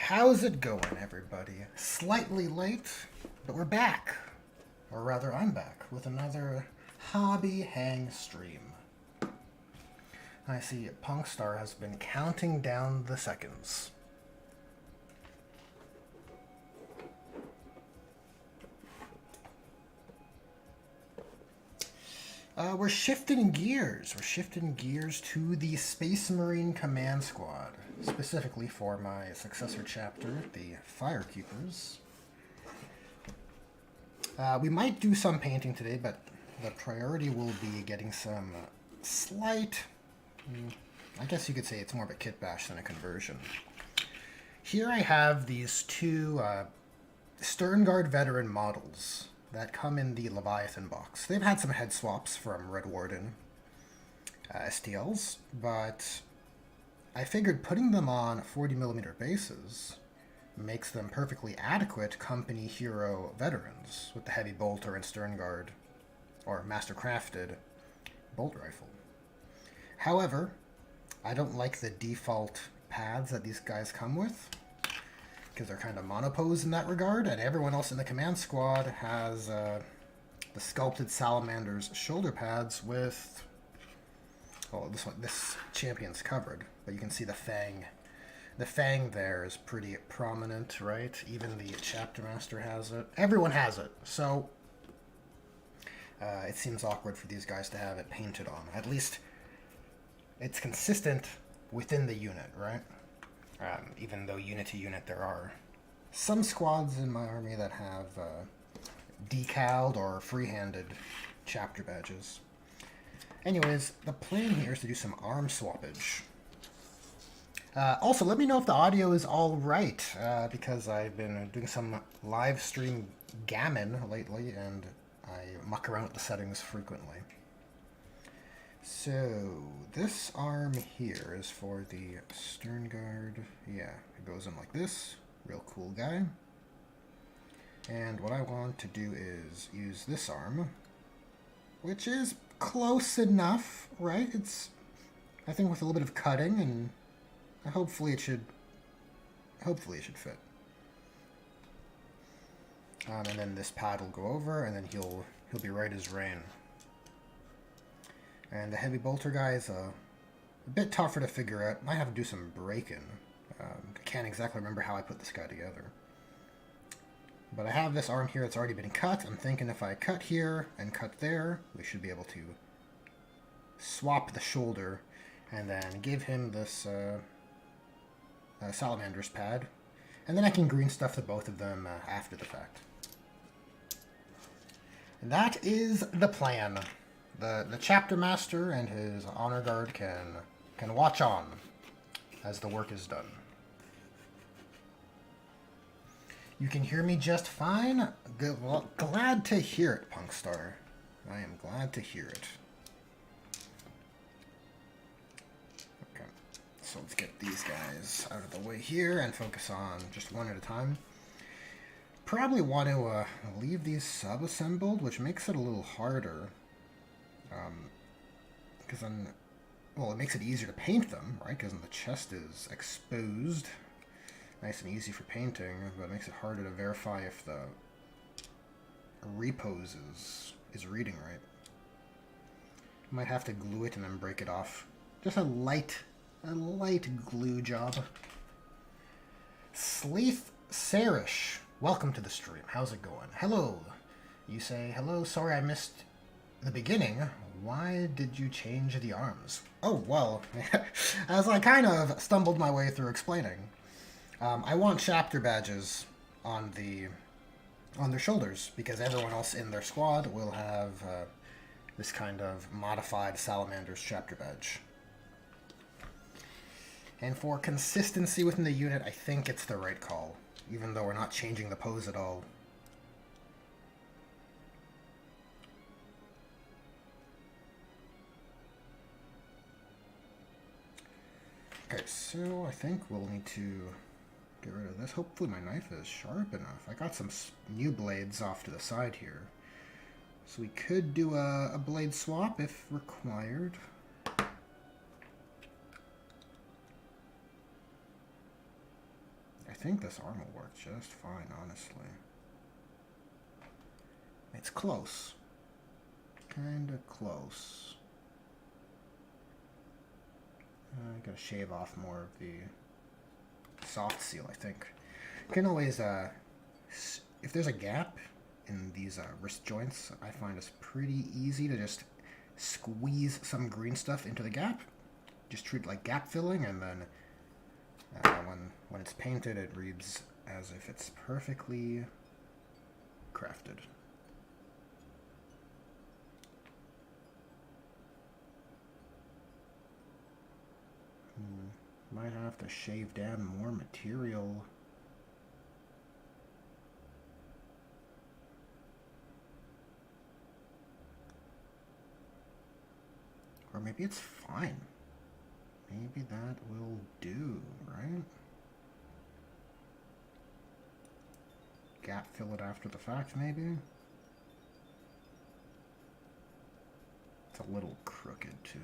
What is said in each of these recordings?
How's it going, everybody? Slightly late, but we're back. Or rather, I'm back with another hobby hang stream. I see Punkstar has been counting down the seconds. We're shifting gears. We're shifting gears to the Space Marine Command Squad, specifically for my successor chapter, the Firekeepers. We might do some painting today, but the priority will be getting some slight, I guess you could say it's more of a kit bash than a conversion. Here I have these two Sternguard veteran models that come in the Leviathan box. They've had some head swaps from Red Warden STLs, but I figured putting them on 40mm bases makes them perfectly adequate company hero veterans with the heavy bolter and Sternguard or master-crafted bolt rifle. However, I don't like the default pads that these guys come with, because they're kind of monopose in that regard, and everyone else in the command squad has the sculpted Salamander's shoulder pads with, well, this champion's covered, but you can see the fang. The fang there is pretty prominent, right? Even the chapter master has it. Everyone has it, so it seems awkward for these guys to have it painted on. At least it's consistent within the unit, right? Even though unit to unit there are some squads in my army that have decaled or free-handed chapter badges. Anyways, the plan here is to do some arm swappage. Also, let me know if the audio is all right, because I've been doing some live stream gammon lately, and I muck around with the settings frequently. So, this arm here is for the Sternguard. Yeah, it goes in like this. Real cool guy. And what I want to do is use this arm, which is close enough, right? It's, I think, with a little bit of cutting, and hopefully it should fit. And then this pad will go over, and then he'll be right as rain. And the heavy bolter guy is a bit tougher to figure out. Might have to do some break-in. I can't exactly remember how I put this guy together. But I have this arm here that's already been cut. I'm thinking if I cut here and cut there, we should be able to swap the shoulder and then give him this Salamander's pad. And then I can green stuff to both of them after the fact. And that is the plan. The chapter master and his honor guard can watch on as the work is done. You can hear me just fine. Good, well, glad to hear it, Punkstar. I am glad to hear it. Okay, so let's get these guys out of the way here and focus on just one at a time. Probably want to leave these sub-assembled, which makes it a little harder. Because then, well, it makes it easier to paint them, right? Because then the chest is exposed. Nice and easy for painting, but it makes it harder to verify if the repose is reading right. Might have to glue it and then break it off. Just a light glue job. Sleeth Sarish, welcome to the stream. How's it going? Hello. You say, hello, sorry I missed the beginning. Why did you change the arms? Oh, well, as I kind of stumbled my way through explaining, I want chapter badges on their shoulders, because everyone else in their squad will have this kind of modified Salamander's chapter badge. And for consistency within the unit, I think it's the right call, even though we're not changing the pose at all. Okay, so I think we'll need to get rid of this. Hopefully my knife is sharp enough. I got some new blades off to the side here. So we could do a blade swap if required. think this arm will work just fine, honestly. It's close. Kinda close. I gotta shave off more of the soft seal, I think. You can always, if there's a gap in these wrist joints, I find it's pretty easy to just squeeze some green stuff into the gap. Just treat it like gap filling, and then when it's painted, it reads as if it's perfectly crafted. Might have to shave down more material. Or maybe it's fine. Maybe that will do, right? Gap fill it after the fact, maybe? It's a little crooked, too.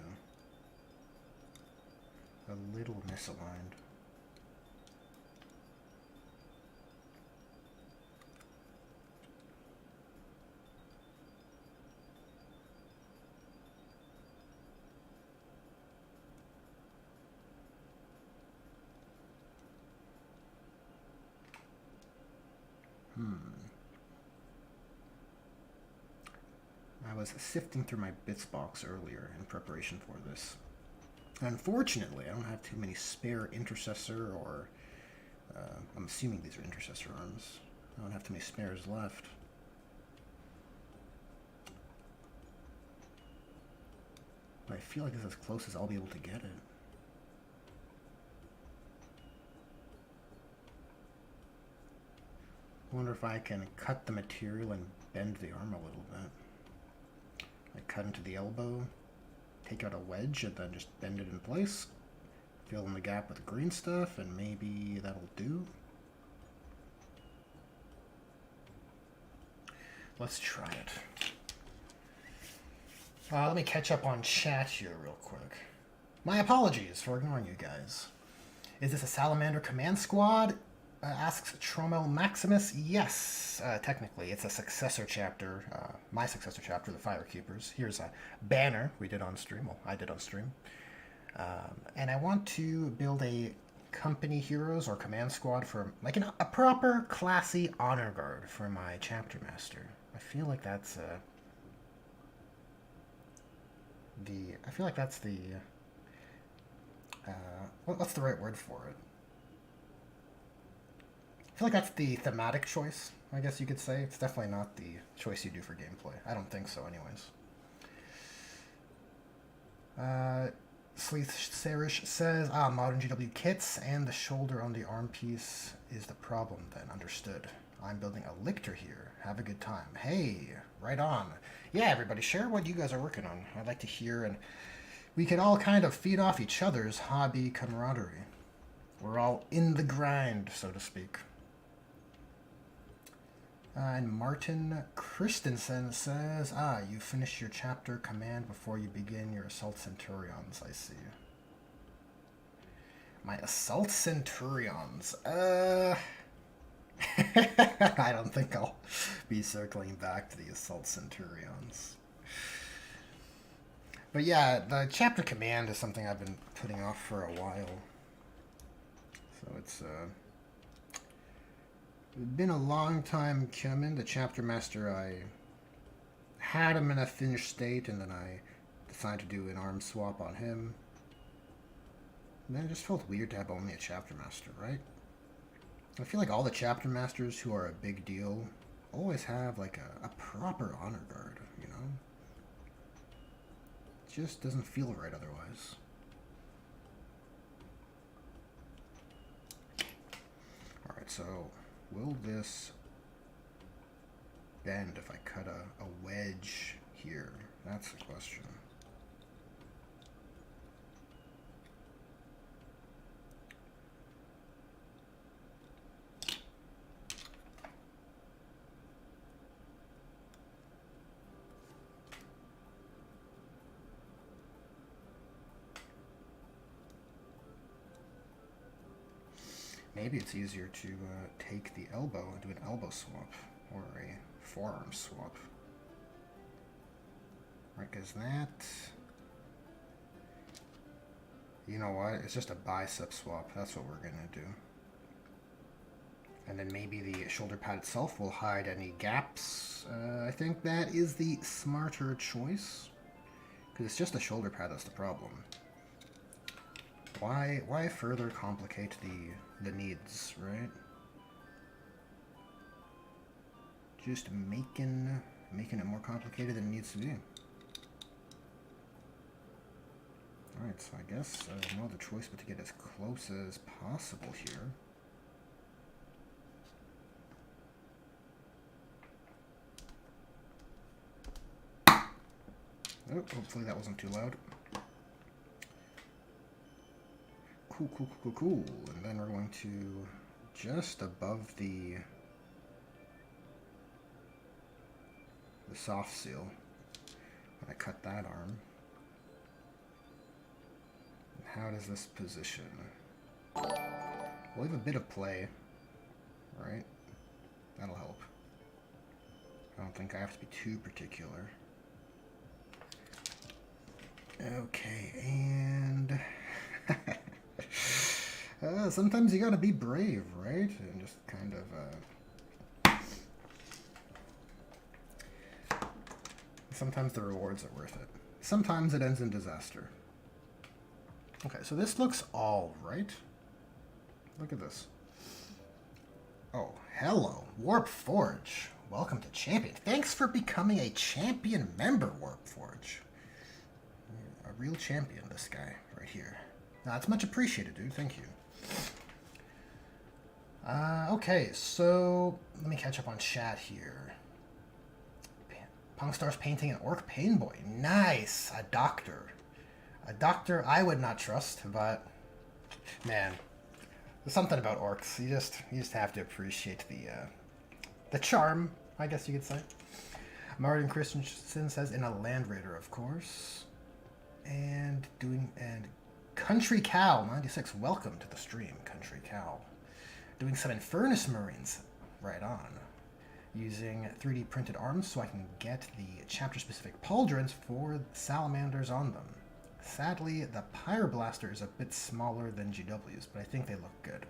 A little misaligned. I was sifting through my bits box earlier in preparation for this. Unfortunately, I don't have too many spare intercessor or... I'm assuming these are intercessor arms. I don't have too many spares left. But I feel like this is as close as I'll be able to get it. I wonder if I can cut the material and bend the arm a little bit. Like cut into the elbow, take out a wedge, and then just bend it in place. Fill in the gap with green stuff, and maybe that'll do. Let's try it. Let me catch up on chat here real quick. My apologies for ignoring you guys. Is this a Salamander Command Squad? Asks Tromel Maximus. Yes, technically. It's a successor chapter. My successor chapter, the Firekeepers. Here's a banner we did on stream. Well, I did on stream. And I want to build a company heroes or command squad for like a proper classy honor guard for my chapter master. I feel like that's what's the right word for it? I feel like that's the thematic choice, I guess you could say. It's definitely not the choice you do for gameplay. I don't think so anyways. Sleeth Sarish says, modern GW kits and the shoulder on the arm piece is the problem then. Understood. I'm building a lictor here. Have a good time. Hey, right on. Yeah, everybody, share what you guys are working on. I'd like to hear, and we can all kind of feed off each other's hobby camaraderie. We're all in the grind, so to speak. And Martin Christensen says, you finish your chapter command before you begin your Assault Centurions, I see. My Assault Centurions, I don't think I'll be circling back to the Assault Centurions. But yeah, the chapter command is something I've been putting off for a while. So it's, been a long time coming. The chapter master, I had him in a finished state, and then I decided to do an arm swap on him. And then it just felt weird to have only a chapter master, right? I feel like all the chapter masters who are a big deal always have like a proper honor guard, you know? It just doesn't feel right otherwise. Alright, so will this bend if I cut a wedge here? That's the question. Maybe it's easier to take the elbow and do an elbow swap or a forearm swap. Right, because that... You know what? It's just a bicep swap. That's what we're going to do. And then maybe the shoulder pad itself will hide any gaps. I think that is the smarter choice. Because it's just a shoulder pad that's the problem. Why further complicate the needs, right? Just making it more complicated than it needs to be. Alright, so I guess no other choice but to get as close as possible here. Oh, hopefully that wasn't too loud. Cool. And then we're going to just above the soft seal. I cut that arm. And how does this position? We'll have a bit of play, right? That'll help. I don't think I have to be too particular. Okay, and sometimes you gotta be brave, right? And just kind of sometimes the rewards are worth it. Sometimes it ends in disaster. Okay, so this looks all right. Look at this. Oh, hello, Warp Forge. Welcome to Champion. Thanks for becoming a Champion member, Warp Forge. A real champion, this guy right here. That's much appreciated, dude. Thank you. Okay, so let me catch up on chat here. Pungstar's painting an orc pain boy. Nice! A doctor. A doctor I would not trust, but man, there's something about orcs. You just have to appreciate the charm, I guess you could say. Martin Christensen says in a Land Raider, of course. And Country Cow 96, welcome to the stream, Country Cow. Doing some Infernus Marines, right on. Using 3D printed arms so I can get the chapter specific pauldrons for salamanders on them. Sadly, the Pyroblaster is a bit smaller than GW's, but I think they look good.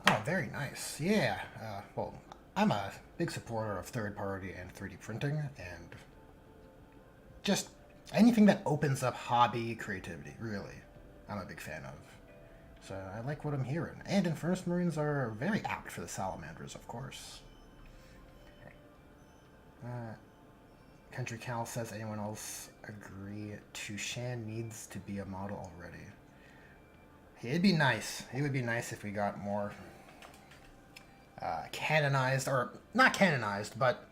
Oh, very nice. Yeah, well, I'm a big supporter of third-party and 3D printing, and just anything that opens up hobby creativity, really, I'm a big fan of. So I like what I'm hearing. And Infernus Marines are very apt for the salamanders, of course. Country Cal says, anyone else agree Tushan needs to be a model already? It'd be nice. It would be nice if we got more canonized, or not canonized, but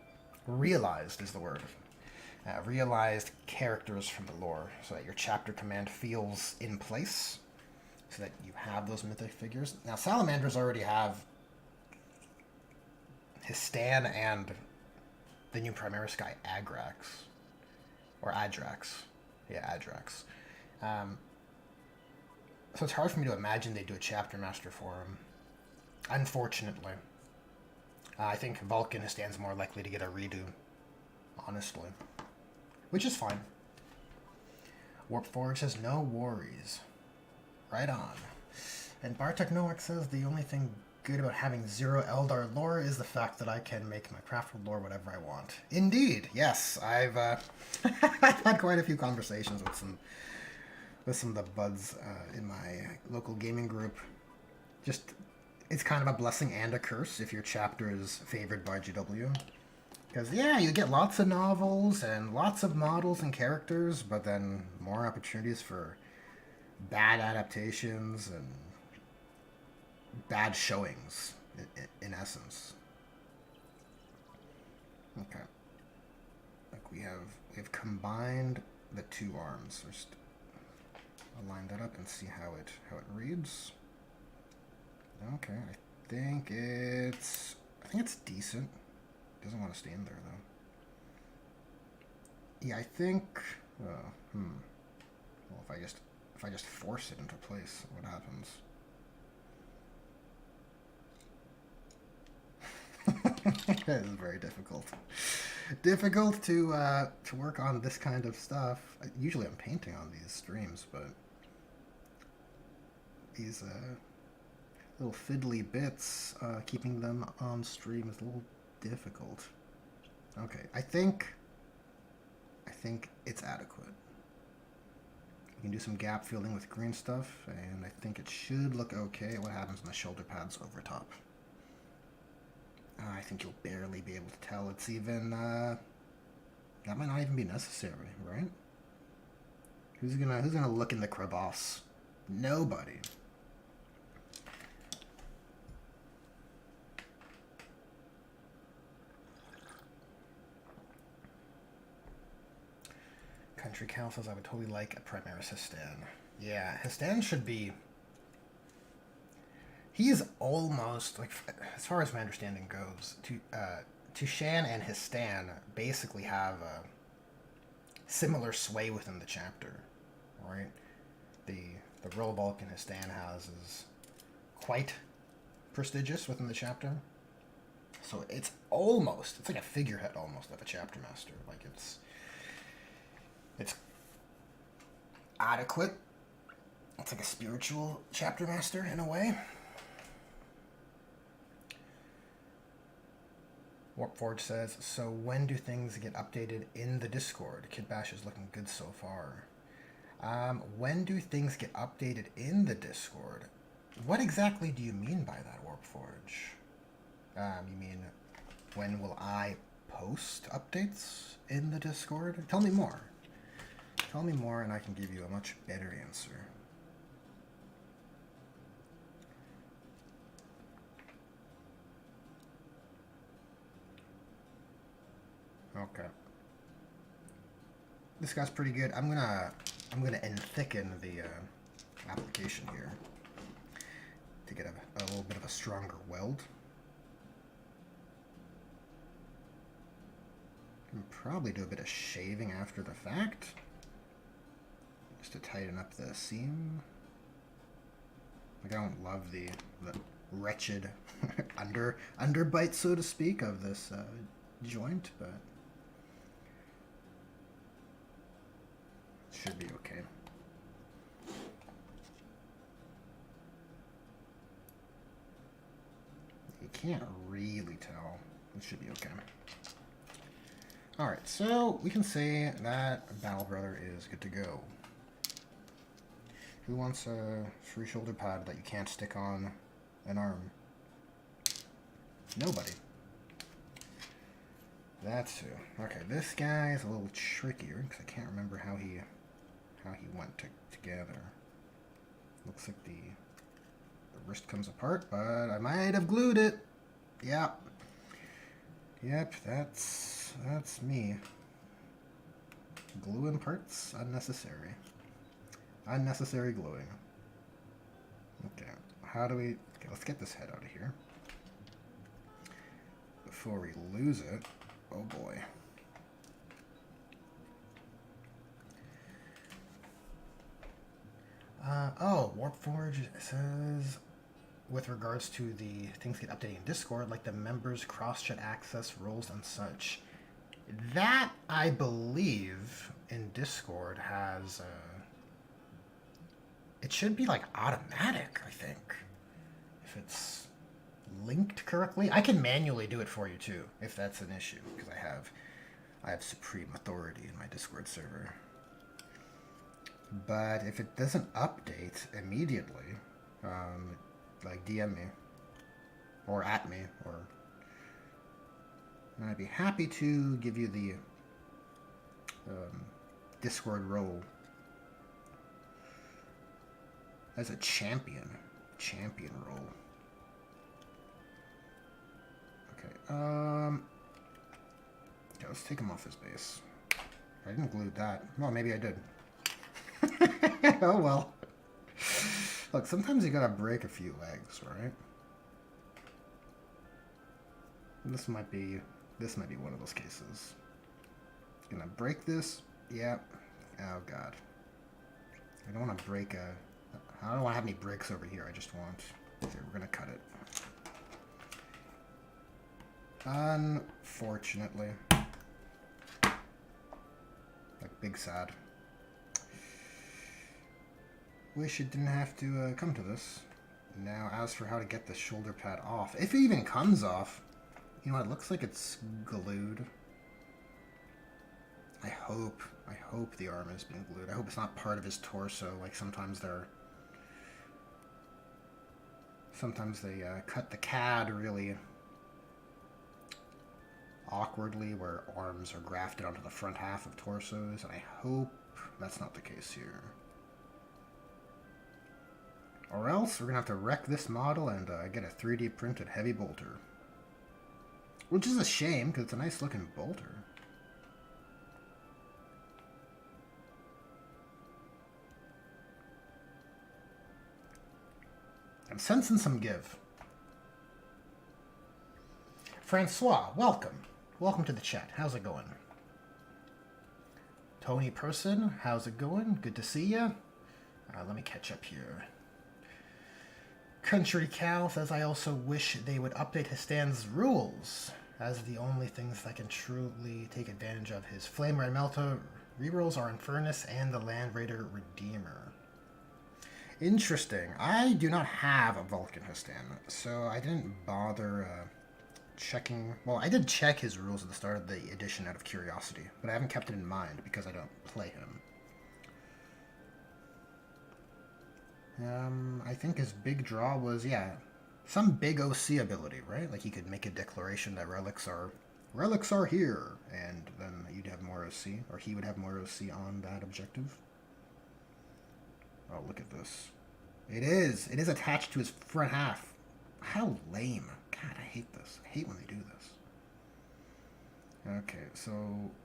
realized is the word. Realized characters from the lore, so that your chapter command feels in place, so that you have those mythic figures. Now, salamanders already have Histan and the new Primaris guy, Agrax. Or Adrax. Yeah, Adrax. So it's hard for me to imagine they do a chapter master for him. Unfortunately. I think Vulcan stands more likely to get a redo, honestly. Which is fine. Warp Forge says, no worries. Right on. And Bartek Nowak says, the only thing good about having zero Eldar lore is the fact that I can make my craftable lore whatever I want. Indeed, yes. I've I've had quite a few conversations with some of the buds in my local gaming group. Just, it's kind of a blessing and a curse if your chapter is favored by GW. Because, yeah, you get lots of novels and lots of models and characters, but then more opportunities for bad adaptations and bad showings, in essence. Okay. Like we have combined the two arms. Just align that up and see how it reads. Okay, I think it's decent. Doesn't want to stay in there though. Yeah, I think. Well, if I just If I just force it into place, what happens? It is very difficult. Difficult to work on this kind of stuff. Usually I'm painting on these streams, but these little fiddly bits, keeping them on stream is a little difficult. Okay, I think it's adequate. You can do some gap filling with green stuff, and I think it should look okay. What happens when the shoulder pads over top? I think you'll barely be able to tell. It's even, that might not even be necessary, right? Who's gonna look in the crevasse? Nobody. Country councils, I would totally like a Primaris Histan. Yeah, Histan should be... He is almost, like, as far as my understanding goes, Tushan and Histan basically have a similar sway within the chapter, right? The role Vulcan Histan has is quite prestigious within the chapter. So it's like a figurehead almost of a chapter master. Like, it's adequate. It's like a spiritual chapter master in a way. Warpforge says, so when do things get updated in the Discord? Kitbash is looking good so far. When do things get updated in the Discord? What exactly do you mean by that, Warpforge? You mean, when will I post updates in the Discord? Tell me more. Tell me more and I can give you a much better answer. Okay. This guy's pretty good. I'm gonna thicken the application here to get a little bit of a stronger weld. And probably do a bit of shaving after the fact, just to tighten up the seam. Like, I don't love the wretched underbite, so to speak, of this joint, but should be okay. You can't really tell. It should be okay. Alright, so we can say that Battle Brother is good to go. Who wants a free shoulder pad that you can't stick on an arm? Nobody. That's who. Okay, this guy is a little trickier because I can't remember how he went together. Looks like the wrist comes apart, but I might have glued it. Yep. Yep, that's me. Gluing parts unnecessary. Unnecessary gluing. Okay, how do we... Okay, let's get this head out of here before we lose it. Oh boy. Warpforge says, with regards to the things get updated in Discord, like the members cross-chat access rules and such, that, I believe, in Discord has, it should be, like, automatic, I think, if it's linked correctly. I can manually do it for you, too, if that's an issue, because I have supreme authority in my Discord server. But if it doesn't update immediately, like DM me, or at me, or... And I'd be happy to give you the Discord role as a champion role. Okay, yeah, let's take him off his base. I didn't glue that. Well, maybe I did. Oh well. Look, sometimes you gotta break a few legs, right? This might be one of those cases. Gonna break this. Yep. Oh god. I don't want to break a... I don't want to have any breaks over here. I just want... Okay, we're going to cut it. Unfortunately. Like, big sad. Wish it didn't have to come to this. Now, as for how to get the shoulder pad off, if it even comes off, you know, it looks like it's glued. I hope the arm is being glued. I hope it's not part of his torso, like sometimes they cut the CAD really awkwardly, where arms are grafted onto the front half of torsos, and I hope that's not the case here. Or else we're going to have to wreck this model and get a 3D printed heavy bolter. Which is a shame, because it's a nice looking bolter. I'm sensing some give. Francois, welcome. Welcome to the chat. How's it going? Tony Person, how's it going? Good to see ya. Let me catch up here. Country Cal says, I also wish they would update his stand's rules, as the only things that can truly take advantage of his Flame Red Melta rerolls are Infernus and the Land Raider Redeemer. Interesting. I do not have a Vulcan Histan, so I didn't bother checking... Well, I did check his rules at the start of the edition out of curiosity, but I haven't kept it in mind because I don't play him. I think his big draw was, yeah, some big OC ability, right? Like he could make a declaration that relics are here, and then you'd have more OC, or he would have more OC on that objective. Oh, look at this. It is attached to his front half. How lame. God, I hate this. I hate when they do this. Okay, so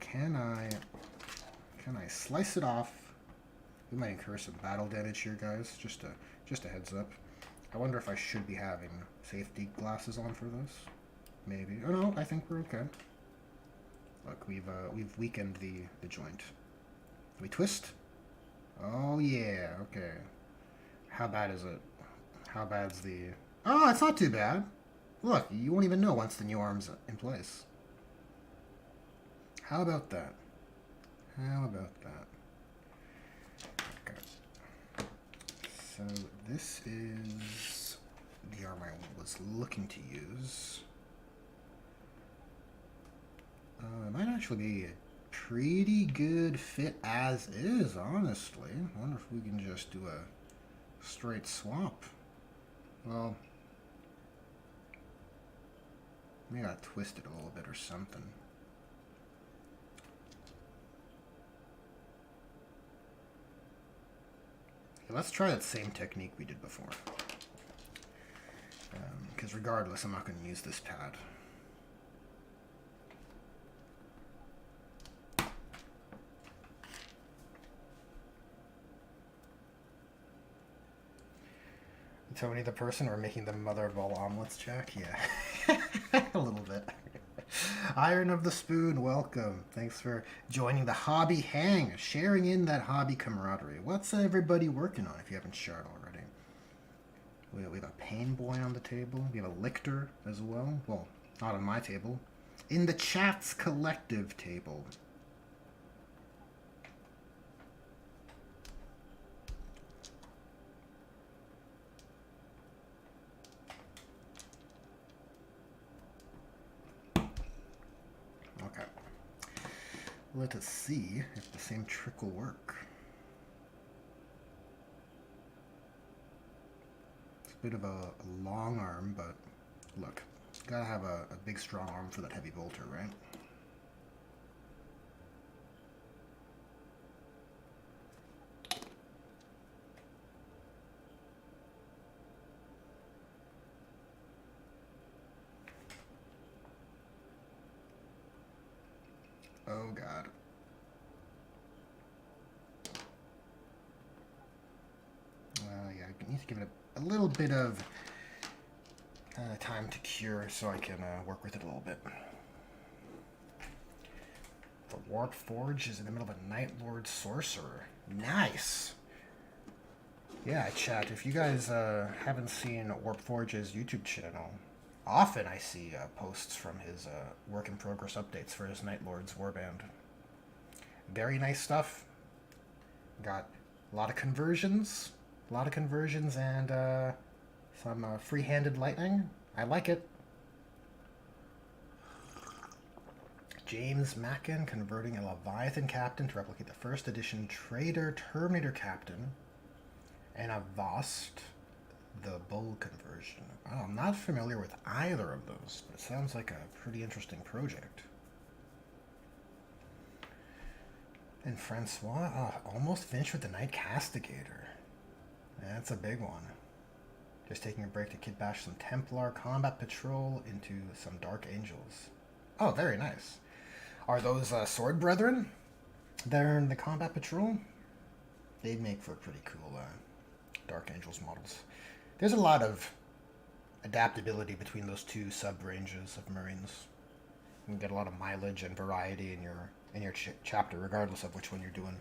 can I slice it off? We might incur some battle damage here, guys. Just a heads up. I wonder if I should be having safety glasses on for this. Maybe. Oh no, I think we're okay. Look, we've weakened the joint. Do we twist? Oh yeah, okay. How bad is it? How bad's the... Oh, it's not too bad. Look, you won't even know once the new arm's in place. How about that? How about that? Okay. So this is the arm I was looking to use. It might actually be a pretty good fit as is, honestly. I wonder if we can just do a straight swap. Well, maybe I gotta twist it a little bit or something. Okay, let's try that same technique we did before. Because regardless, I'm not going to use this pad. Tony the person, or making the mother of all omelets, Jack? Yeah. A little bit. Iron of the Spoon, welcome. Thanks for joining the hobby hang, sharing in that hobby camaraderie. What's everybody working on if you haven't shared already? We have a Pain Boy on the table. We have a Lictor as well. Well, not on my table. In the chat's collective table. Let us see if the same trick will work. It's a bit of a long arm, but look, gotta have a big strong arm for that heavy bolter, right? Oh god. Yeah, I need to give it a little bit of time to cure so I can work with it a little bit. The Warped Forge is in the middle of a Night Lord Sorcerer. Nice! Yeah, chat. If you guys haven't seen Warpforge's YouTube channel, often I see posts from his work in progress updates for his Night Lords warband. Very nice stuff. Got a lot of conversions, and some free-handed lightning. I like it. James Mackin converting a Leviathan captain to replicate the first edition Trader Terminator captain, and a Vost, the Bull conversion. Oh, I'm not familiar with either of those, but it sounds like a pretty interesting project. And Francois, almost finished with the Night Castigator. That's a big one. Just taking a break to kitbash some Templar Combat Patrol into some Dark Angels. Oh, very nice. Are those Sword Brethren that are in the Combat Patrol? They'd make for pretty cool Dark Angels models. There's a lot of adaptability between those two sub-ranges of Marines. You can get a lot of mileage and variety in your chapter, regardless of which one you're doing.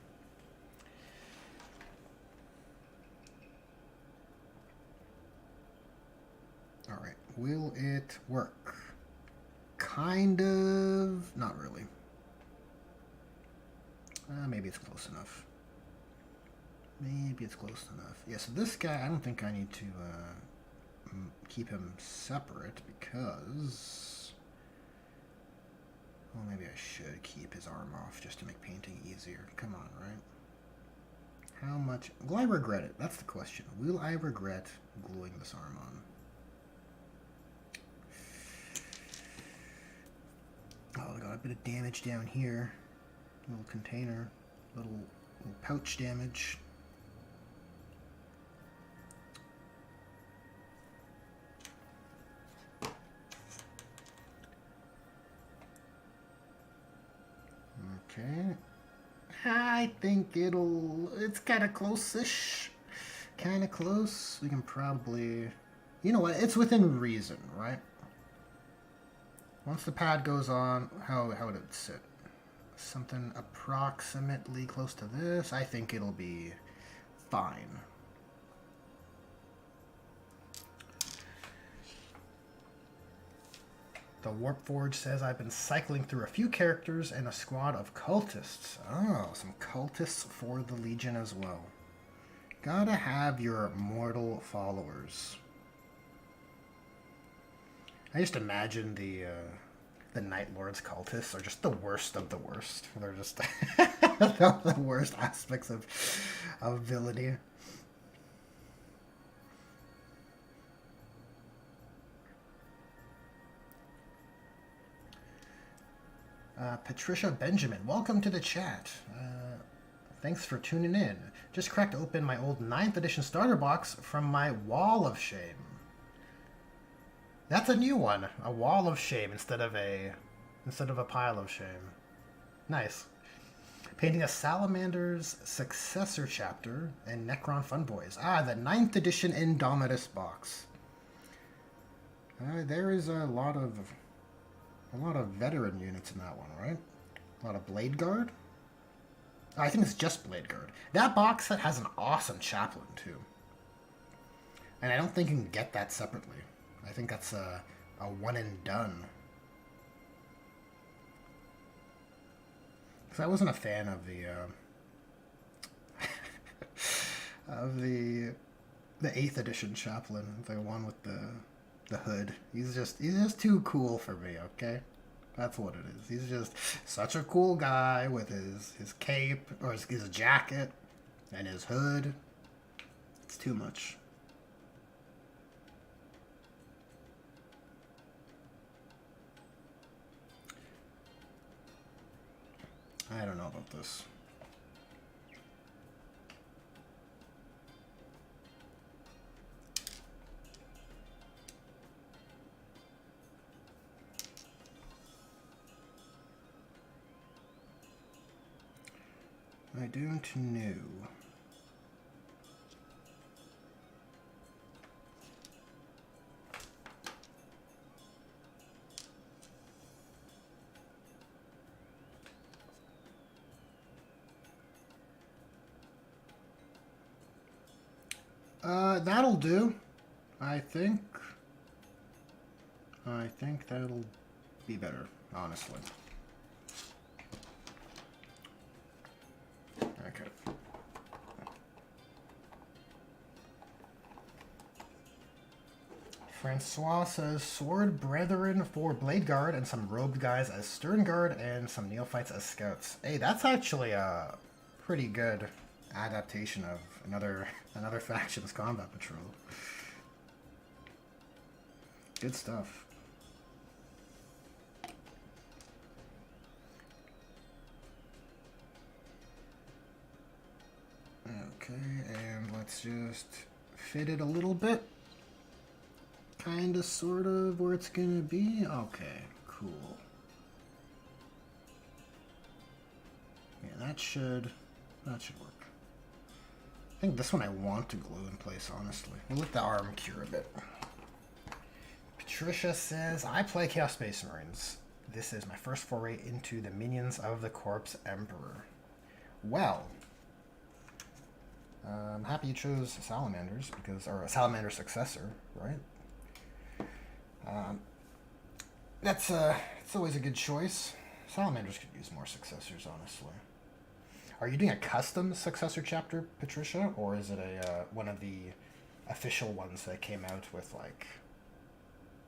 All right, will it work? Kind of, not really. Maybe it's close enough. Maybe it's close enough. Yeah, so this guy, I don't think I need to keep him separate because... Well, maybe I should keep his arm off just to make painting easier. Come on, right? How much... Will I regret it? That's the question. Will I regret gluing this arm on? Oh, I got a bit of damage down here. Little container. Little pouch damage. Okay. I think it's kind of close-ish. Kind of close. We can probably... You know what? It's within reason, right? Once the pad goes on, how would it sit? Something approximately close to this. I think it'll be fine. The Warpforge says I've been cycling through a few characters and a squad of cultists. Oh, some cultists for the Legion as well. Gotta have your mortal followers. I just imagine the Night Lords cultists are just the worst of the worst. They're just the worst aspects of villainy. Patricia Benjamin, welcome to the chat. Thanks for tuning in. Just cracked open my old 9th edition starter box from my Wall of Shame. That's a new one. A Wall of Shame instead of a Pile of Shame. Nice. Painting a Salamander's Successor chapter and Necron Funboys. The 9th edition Indomitus box. There is a lot of veteran units in that one, right? A lot of Blade Guard. I think it's just Blade Guard. That box set has an awesome chaplain too, and I don't think you can get that separately. I think that's a one and done. Because I wasn't a fan of the 8th edition chaplain, the one with the hood. He's just too cool for me, okay? That's what it is. He's just such a cool guy with his cape, or his jacket, and his hood. It's too much. I don't know about this. I don't know. That'll do. I think. I think that'll be better, honestly. Okay. Francois says, Sword Brethren for Blade Guard and some robed guys as Stern Guard and some neophytes as scouts. Hey, that's actually a pretty good adaptation of another faction's combat patrol. Good stuff. Okay, and let's just fit it a little bit. Kinda, sort of, where it's gonna be. Okay, cool. Yeah, that should work. I think this one I want to glue in place, honestly. We'll let the arm cure a bit. Patricia says, I play Chaos Space Marines. This is my first foray into the minions of the Corpse Emperor. Well, I'm happy you chose Salamanders, because, or a Salamander successor, right? It's always a good choice. Salamanders could use more successors, honestly. Are you doing a custom successor chapter, Patricia, or is it a one of the official ones that came out with like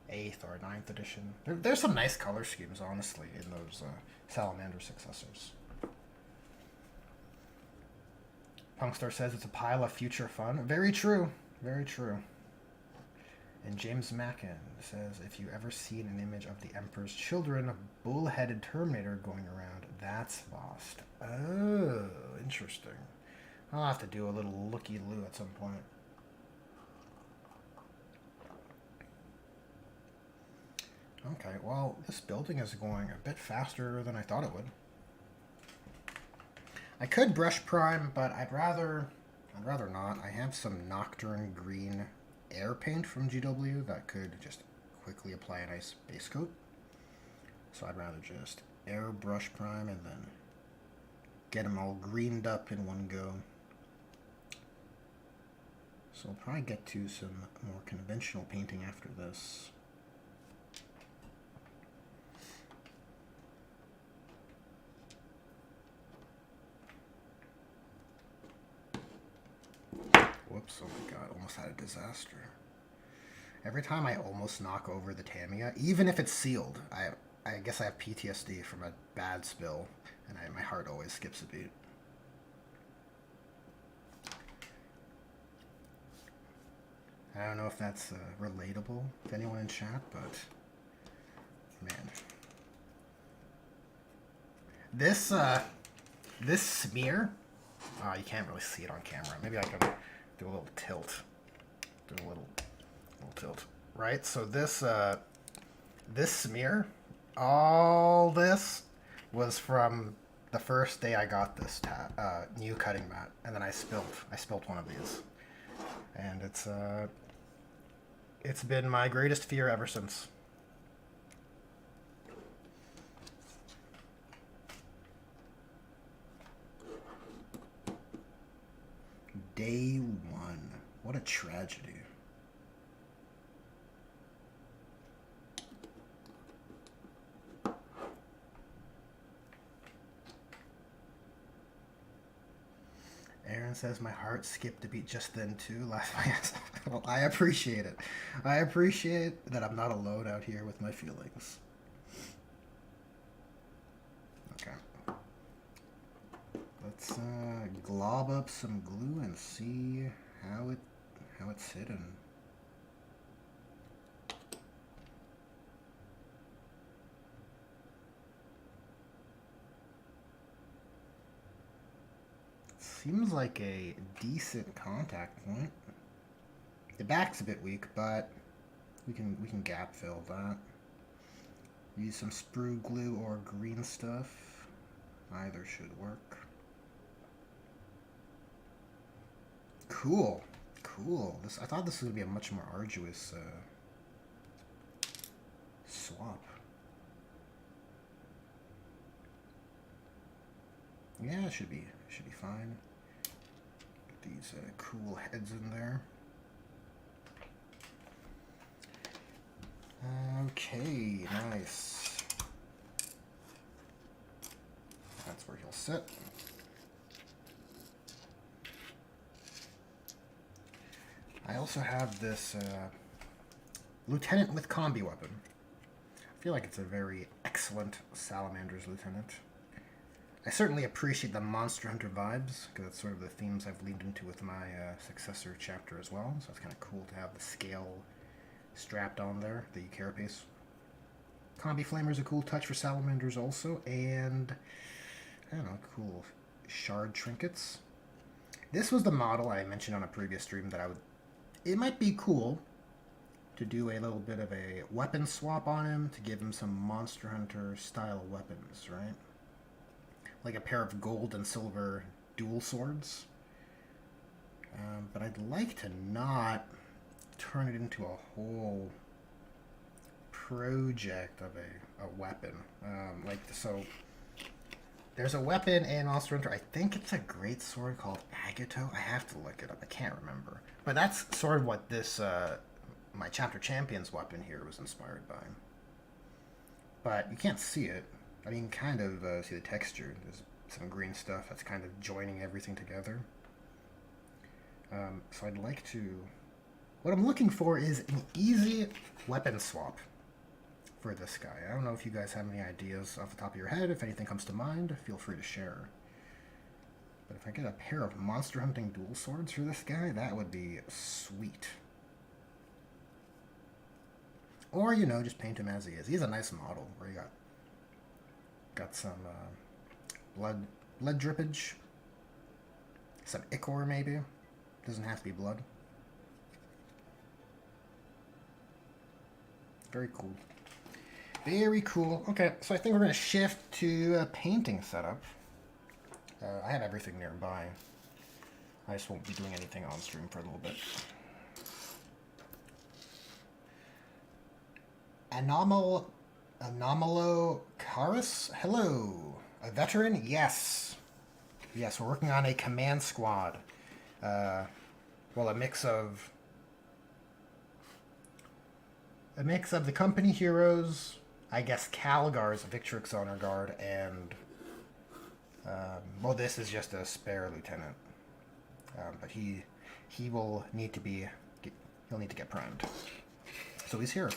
8th or 9th edition? There's some nice color schemes, honestly, in those Salamander successors. Punkstar says it's a pile of future fun. Very true. Very true. And James Mackin says, if you ever seen an image of the Emperor's Children, bull-headed Terminator going around, that's lost. Oh, interesting. I'll have to do a little looky-loo at some point. Okay, well, this building is going a bit faster than I thought it would. I could brush prime, but I'd rather not. I have some Nocturne Green air paint from GW that could just quickly apply a nice base coat. So I'd rather just airbrush prime and then get them all greened up in one go. So I'll probably get to some more conventional painting after this. Whoops, oh my god, almost had a disaster. Every time I almost knock over the Tamiya, even if it's sealed, I guess I have PTSD from a bad spill, and my heart always skips a beat. I don't know if that's relatable to anyone in chat, but man. This smear, you can't really see it on camera. Maybe I can do a little tilt. Do a little tilt. Right? So this smear, all this was from the first day I got this new cutting mat, and then I spilt one of these. And it's been my greatest fear ever since. Day one. What a tragedy. Aaron says my heart skipped a beat just then too. Well, I appreciate it. I appreciate that I'm not alone out here with my feelings. Okay. Let's glob up some glue and see how it's hidden. Seems like a decent contact point. The back's a bit weak, but we can gap fill that. Use some sprue glue or green stuff. Either should work. Cool. I thought this would be a much more arduous swap. Yeah, it should be fine. Get these cool heads in there. Okay, nice. That's where he'll sit. I also have this lieutenant with combi weapon. I feel like it's a very excellent Salamander's lieutenant. I certainly appreciate the Monster Hunter vibes, because that's sort of the themes I've leaned into with my successor chapter as well, so it's kind of cool to have the scale strapped on there, the carapace. Combi Flamer is a cool touch for Salamanders also, and, I don't know, cool shard trinkets. This was the model I mentioned on a previous stream that it might be cool to do a little bit of a weapon swap on him to give him some Monster Hunter style weapons, right? Like a pair of gold and silver dual swords. But I'd like to not turn it into a whole project of a weapon. So there's a weapon in Monster Hunter. I think it's a great sword called Agato. I have to look it up. I can't remember. But that's sort of what this my chapter champion's weapon here was inspired by. But you can't see it. I mean, kind of see the texture. There's some green stuff that's kind of joining everything together. So I'd like to... What I'm looking for is an easy weapon swap for this guy. I don't know if you guys have any ideas off the top of your head. If anything comes to mind, feel free to share. But if I get a pair of monster hunting dual swords for this guy, that would be sweet. Or, you know, just paint him as he is. He's a nice model where you got some blood drippage, some ichor maybe. Doesn't have to be blood. Very cool. Very cool. Okay, so I think we're going to shift to a painting setup. I have everything nearby. I just won't be doing anything on stream for a little bit. Anomalo Karis? Hello. A veteran? Yes. Yes, we're working on a command squad. Well, a mix of the company heroes, I guess Calgar's Victrix Honor Guard, and well, this is just a spare lieutenant. But he will need to be he'll need to get primed. So he's here.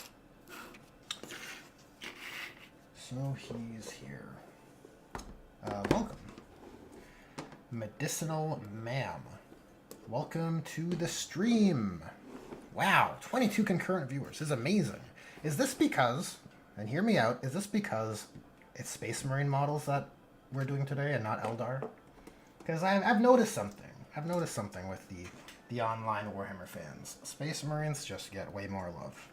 So he's here. Welcome. Medicinal Ma'am. Welcome to the stream. Wow, 22 concurrent viewers. This is amazing. Is this because, and hear me out, is this because it's Space Marine models that we're doing today and not Eldar? Because I've noticed something. I've noticed something with the online Warhammer fans. Space Marines just get way more love.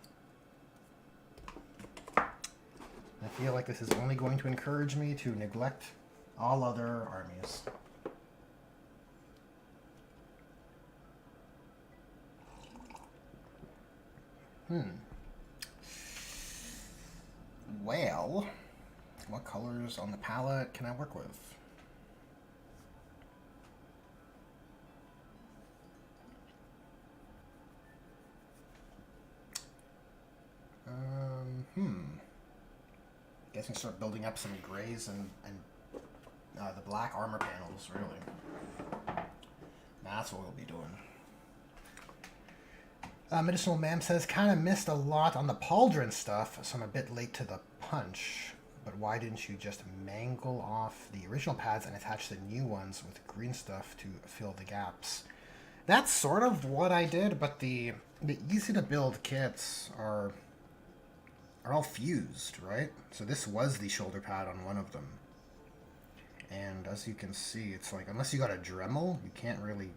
I feel like this is only going to encourage me to neglect all other armies. Well, what colors on the palette can I work with? Guess we start building up some grays and the black armor panels, really. That's what we'll be doing. Medicinal Ma'am says, kind of missed a lot on the pauldron stuff, so I'm a bit late to the punch. But why didn't you just mangle off the original pads and attach the new ones with green stuff to fill the gaps? That's sort of what I did, but the easy to build kits are all fused, right? So this was the shoulder pad on one of them. And as you can see, it's like, unless you got a Dremel, you can't really...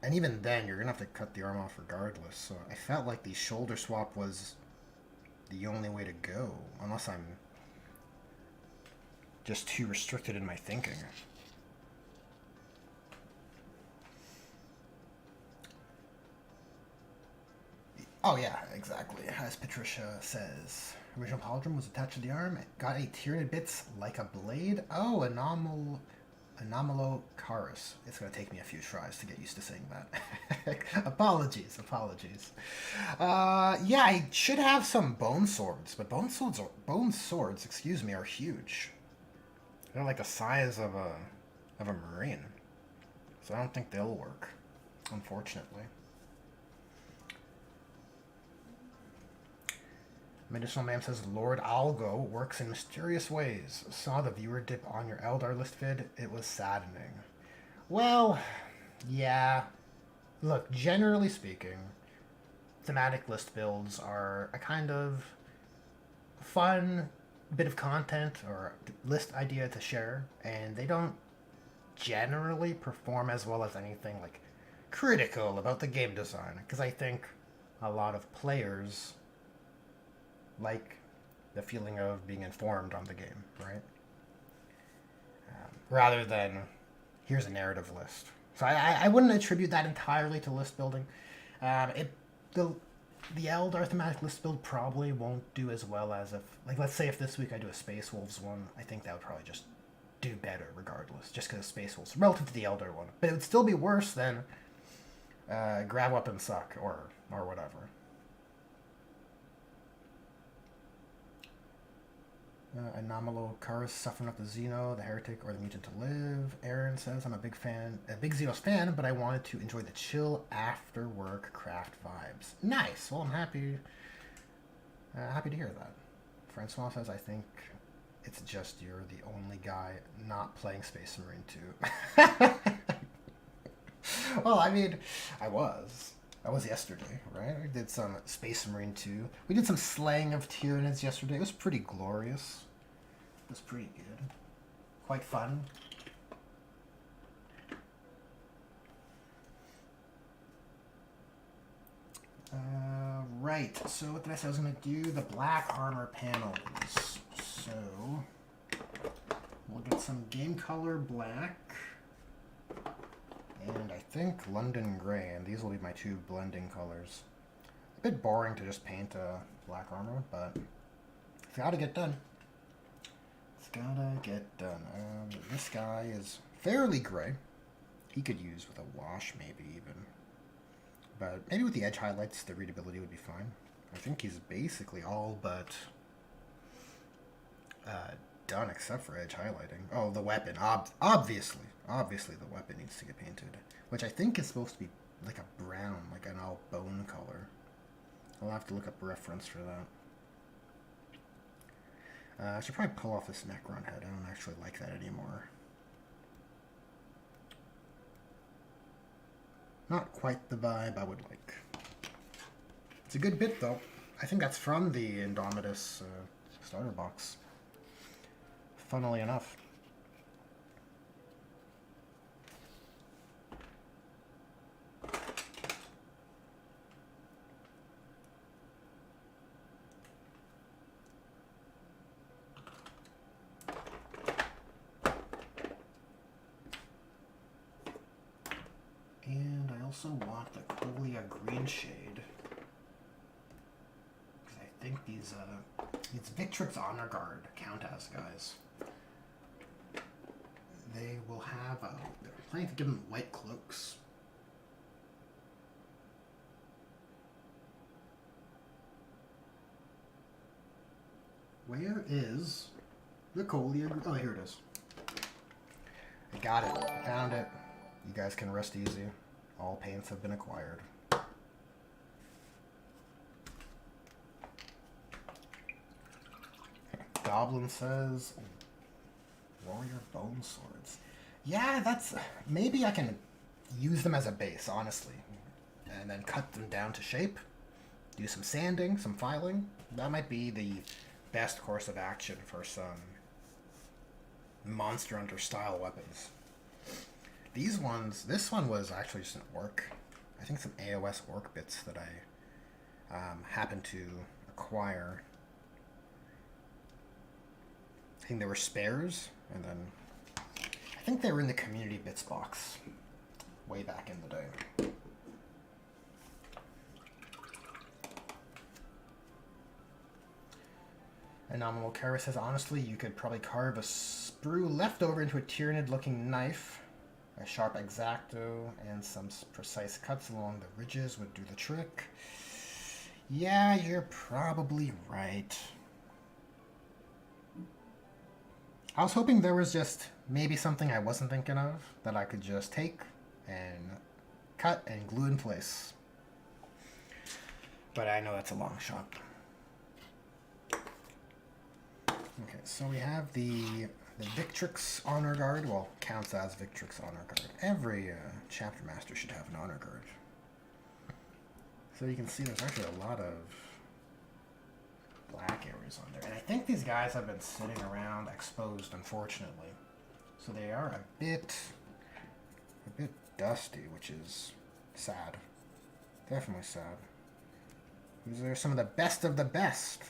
And even then, you're going to have to cut the arm off regardless. So I felt like the shoulder swap was the only way to go. Unless I'm just too restricted in my thinking. Oh yeah, exactly. As Patricia says. Original pauldron was attached to the arm. It got a Tyranid bits like a blade. Oh, Anomalo Karis. It's going to take me a few tries to get used to saying that. Apologies, apologies. Yeah, I should have some bone swords, but bone swords, excuse me, are huge. They're like the size of a marine, so I don't think they'll work, unfortunately. Medicinal Man says Lord Algo works in mysterious ways. Saw the viewer dip on your Eldar list vid. It was saddening. Well, yeah. Look, generally speaking, thematic list builds are a kind of fun bit of content or list idea to share, and they don't generally perform as well as anything like critical about the game design, because I think a lot of players like the feeling of being informed on the game, right? Rather than here's a narrative list. So I wouldn't attribute that entirely to list building. The Eldar thematic list build probably won't do as well as if, like, let's say if this week I do a Space Wolves one, I think that would probably just do better regardless, just because Space Wolves relative to the Eldar one. But it would still be worse than Grab Weapons Suck or whatever. Anomalo Karis suffering up the Xeno, the Heretic, or the Mutant to Live. Aaron says, I'm a big Xenos fan, but I wanted to enjoy the chill after work craft vibes. Nice. Well, I'm happy to hear that. Francois says, I think it's just you're the only guy not playing Space Marine 2. Well, I mean, I was. That was yesterday, right? I did some Space Marine 2. We did some slaying of Tyranids yesterday. It was pretty glorious. It was pretty good. Quite fun. Right, so what did I say I was going to do? The black armor panels. So, we'll get some game color black. And I think London Grey, and these will be my two blending colors. A bit boring to just paint a black armor, but it's gotta get done. It's gotta get done. This guy is fairly gray. He could use with a wash, maybe even. But maybe with the edge highlights, the readability would be fine. I think he's basically all but done except for edge highlighting. Oh, the weapon. Obviously the weapon needs to get painted. Which I think is supposed to be like a brown, like an all bone color. I'll have to look up a reference for that. I should probably pull off this Necron head. I don't actually like that anymore. Not quite the vibe I would like. It's a good bit, though. I think that's from the Indomitus starter box. Funnily enough. And I also want the Colia green shade. Because I think these Victrix Honor Guard count as guys. They will have, they're planning to give them white cloaks. Where is the Colia? Oh, here it is. I got it. I found it. You guys can rest easy. All paints have been acquired. Goblin says, Warrior Bone Swords. Yeah, that's... Maybe I can use them as a base, honestly. And then cut them down to shape. Do some sanding, some filing. That might be the best course of action for some Monster Hunter style weapons. These ones, this one was actually just an orc. I think some AOS orc bits that I happened to acquire. I think they were spares, and then I think they were in the community bits box way back in the day. Anomal Kara says, honestly, you could probably carve a sprue leftover into a Tyranid looking knife. A sharp exacto and some precise cuts along the ridges would do the trick. Yeah, you're probably right. I was hoping there was just maybe something I wasn't thinking of that I could just take and cut and glue in place. But I know that's a long shot. Okay, so we have the Victrix Honor Guard. Well, counts as Victrix Honor Guard. Every Chapter Master should have an Honor Guard. So you can see there's actually a lot of black areas on there. And I think these guys have been sitting around exposed, unfortunately. So they are a bit dusty, which is sad. Definitely sad. These are some of the best of the best.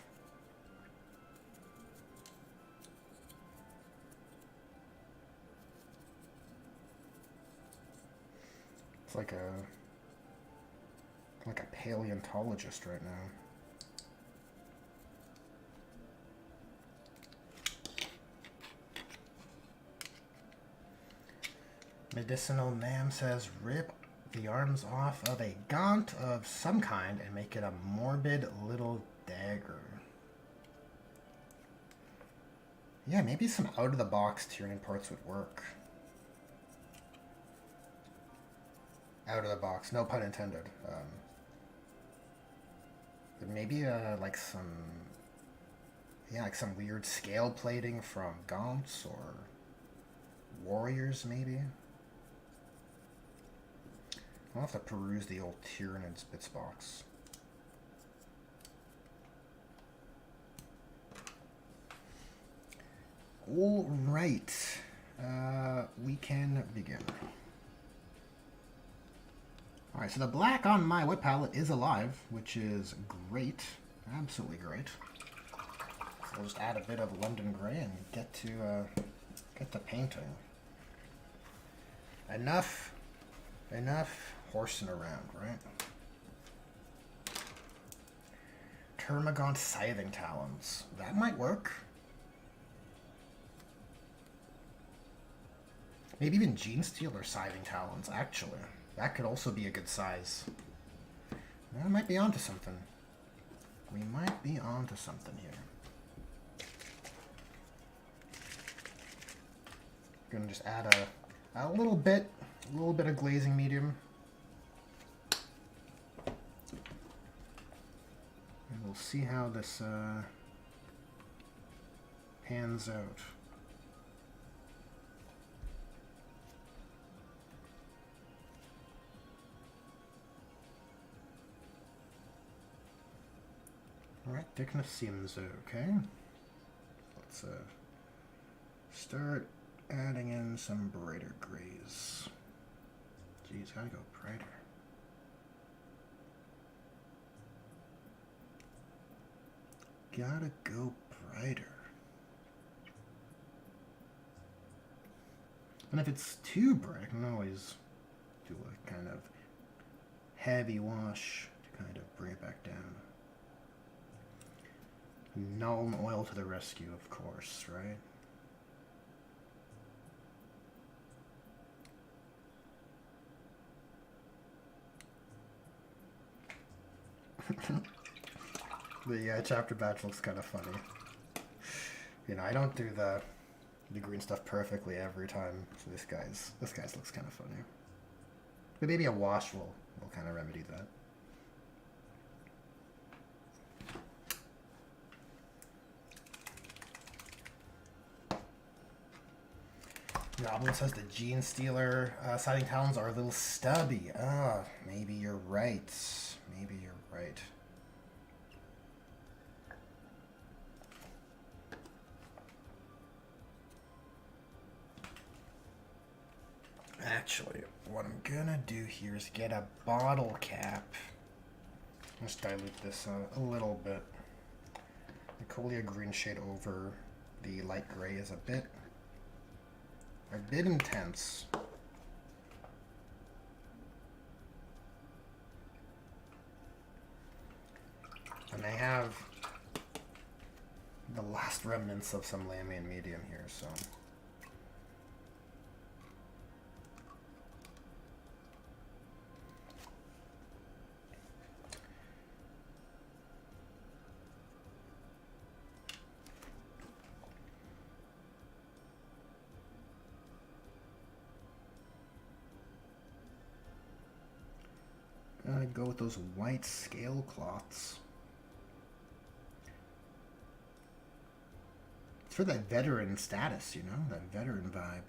It's like a paleontologist right now. Medicinal Nam says, rip the arms off of a gaunt of some kind and make it a morbid little dagger. Yeah, maybe some out-of-the-box Tyrian parts would work. Out of the box, no pun intended. But maybe like some weird scale plating from gaunts or warriors, maybe. I'll have to peruse the old Tyranids bits box. All right, we can begin. All right, so the black on my whip palette is alive, which is great, absolutely great. So I'll just add a bit of London Grey and get to painting. Enough horsing around, right? Termagant Scything Talons, that might work. Maybe even Genestealer Scything Talons, actually. That could also be a good size. We might be onto something. We might be onto something here. Gonna just add a little bit of glazing medium. And we'll see how this pans out. Alright, thickness seems okay. Let's start adding in some brighter grays. Geez, gotta go brighter. Gotta go brighter. And if it's too bright, I can always do a kind of heavy wash to kind of bring it back down. Nuln Oil to the rescue, of course, right? The chapter batch looks kind of funny. You know, I don't do the green stuff perfectly every time, so this guy's looks kind of funny. But maybe a wash will kind of remedy that. Goblin says the Genestealer Scything Talons are a little stubby. Maybe you're right. Maybe you're right. Actually, what I'm gonna do here is get a bottle cap. Let's dilute this a little bit. The Colia green shade over the light gray is a bit intense. And I have the last remnants of some Lamian medium here, so I'd go with those white scale cloths. It's for that veteran status, you know, that veteran vibe.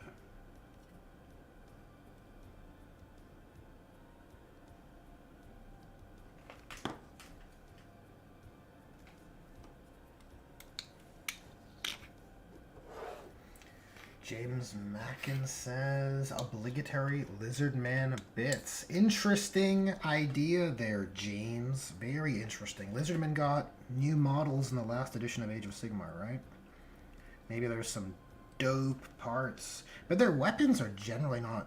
James Mackin says, obligatory Lizardman bits. Interesting idea there, James. Very interesting. Lizardmen got new models in the last edition of Age of Sigmar, right? Maybe there's some dope parts. But their weapons are generally not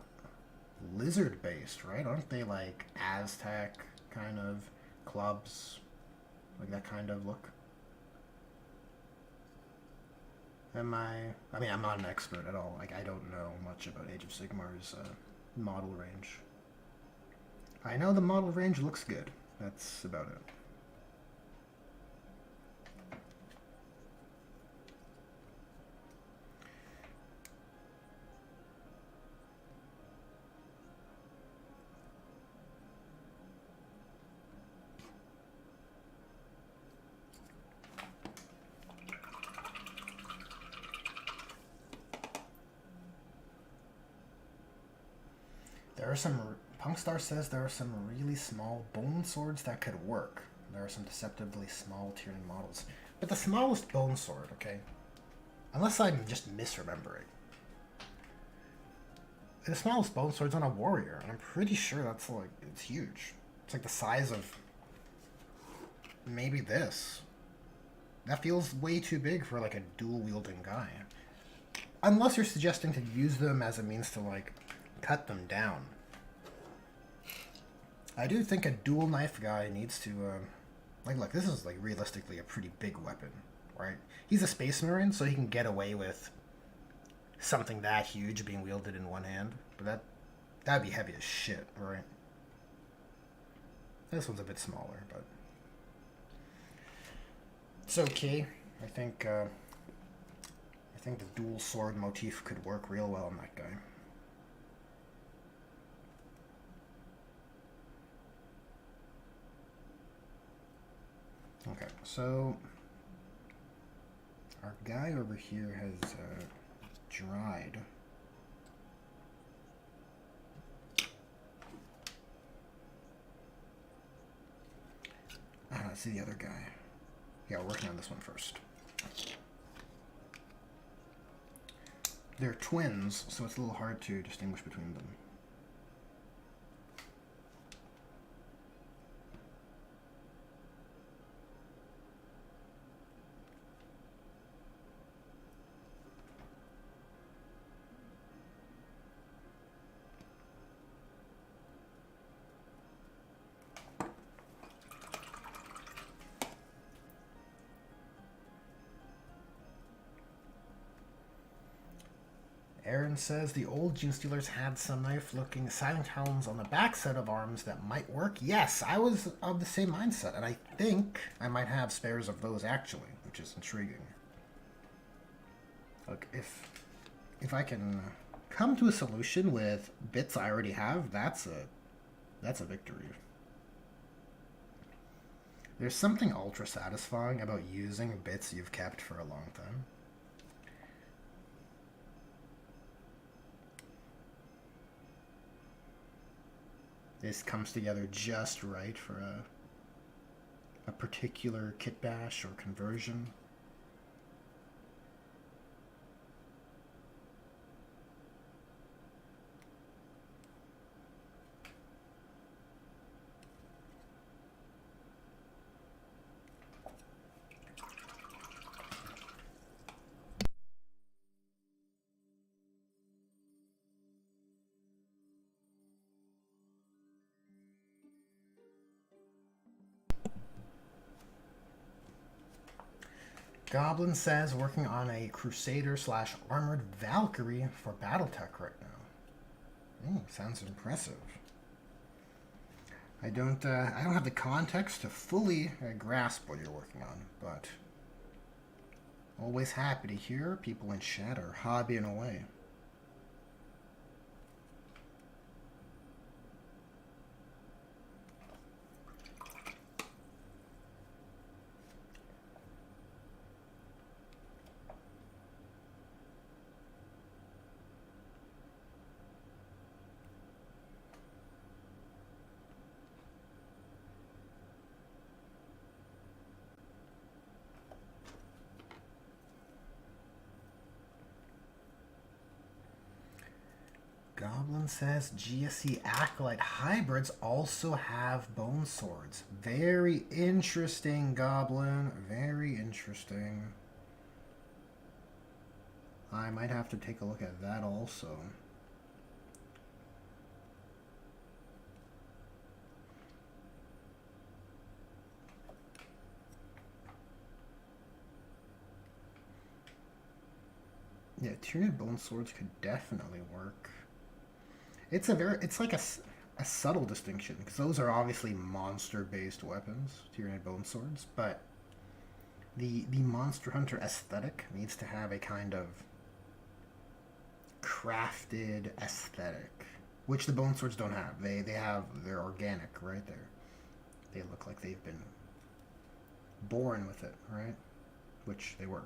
lizard-based, right? Aren't they like Aztec kind of clubs? Like that kind of look? I mean, I'm not an expert at all. Like, I don't know much about Age of Sigmar's model range. I know the model range looks good. That's about it. There are some... Punkstar says there are some really small bone swords that could work. There are some deceptively small Tyrian models. But the smallest bone sword, okay? Unless I'm just misremembering. The smallest bone sword's on a warrior, and I'm pretty sure that's like... It's huge. It's like the size of... maybe this. That feels way too big for like a dual-wielding guy. Unless you're suggesting to use them as a means to like... cut them down. I do think a dual knife guy needs to, like, look, this is, like, realistically a pretty big weapon, right? He's a space marine, so he can get away with something that huge being wielded in one hand. But that'd be heavy as shit, right? This one's a bit smaller, but it's okay. I think the dual sword motif could work real well on that guy. Okay, so our guy over here has dried. Let's see the other guy. Yeah, we're working on this one first. They're twins, so it's a little hard to distinguish between them. Aaron says the old Gene Stealers had some knife-looking silent helms on the back set of arms that might work. Yes, I was of the same mindset, and I think I might have spares of those actually, which is intriguing. Look, if I can come to a solution with bits I already have, that's a victory. There's something ultra satisfying about using bits you've kept for a long time. This comes together just right for a particular kitbash or conversion. Goblin says working on a Crusader / Armored Valkyrie for Battletech right now. Sounds impressive. I don't have the context to fully grasp what you're working on, but always happy to hear people in chat are hobbying away. Goblin says GSC Acolyte hybrids also have bone swords. Very interesting, Goblin. Very interesting. I might have to take a look at that also. Yeah, Tyranid bone swords could definitely work. It's like a subtle distinction because those are obviously monster-based weapons, Tyranid bone swords, but the Monster Hunter aesthetic needs to have a kind of crafted aesthetic, which the bone swords don't have. They're organic right there. They look like they've been born with it, right? Which they were.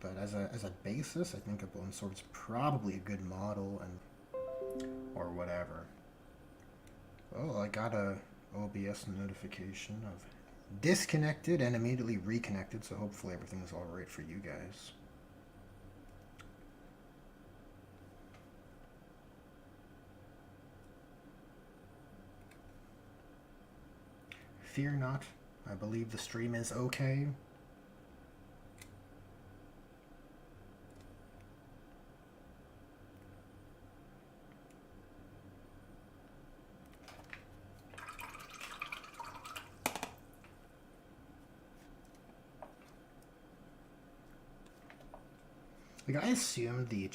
But as a basis, I think a bone sword's probably a good model or whatever. Oh, I got a OBS notification of disconnected and immediately reconnected, so hopefully everything's alright for you guys. Fear not, I believe the stream is okay. Like, I assumed the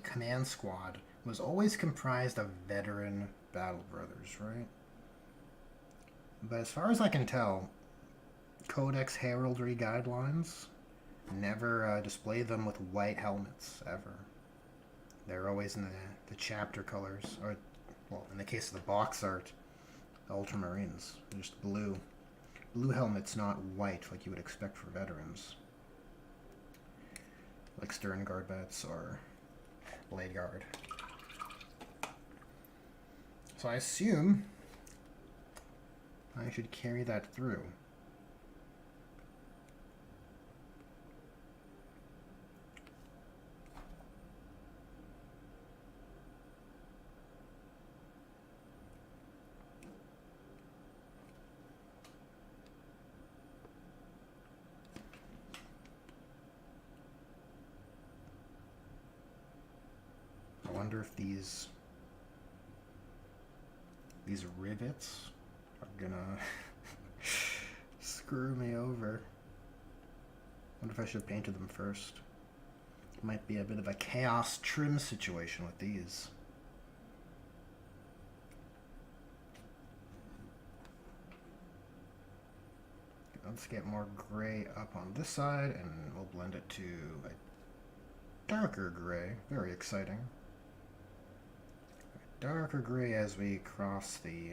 command squad was always comprised of veteran battle brothers, right? But as far as I can tell, Codex Heraldry guidelines never display them with white helmets, ever. They're always in the chapter colors, or, well, in the case of the box art, Ultramarines, just blue. Blue helmets, not white, like you would expect for veterans. Like Stern Guard Vets or Blade Guard. So I assume I should carry that through. I wonder if these rivets are gonna screw me over. Wonder if I should have painted them first. Might be a bit of a chaos trim situation with these. Let's get more gray up on this side and we'll blend it to a darker gray. Very exciting. Darker gray as we cross the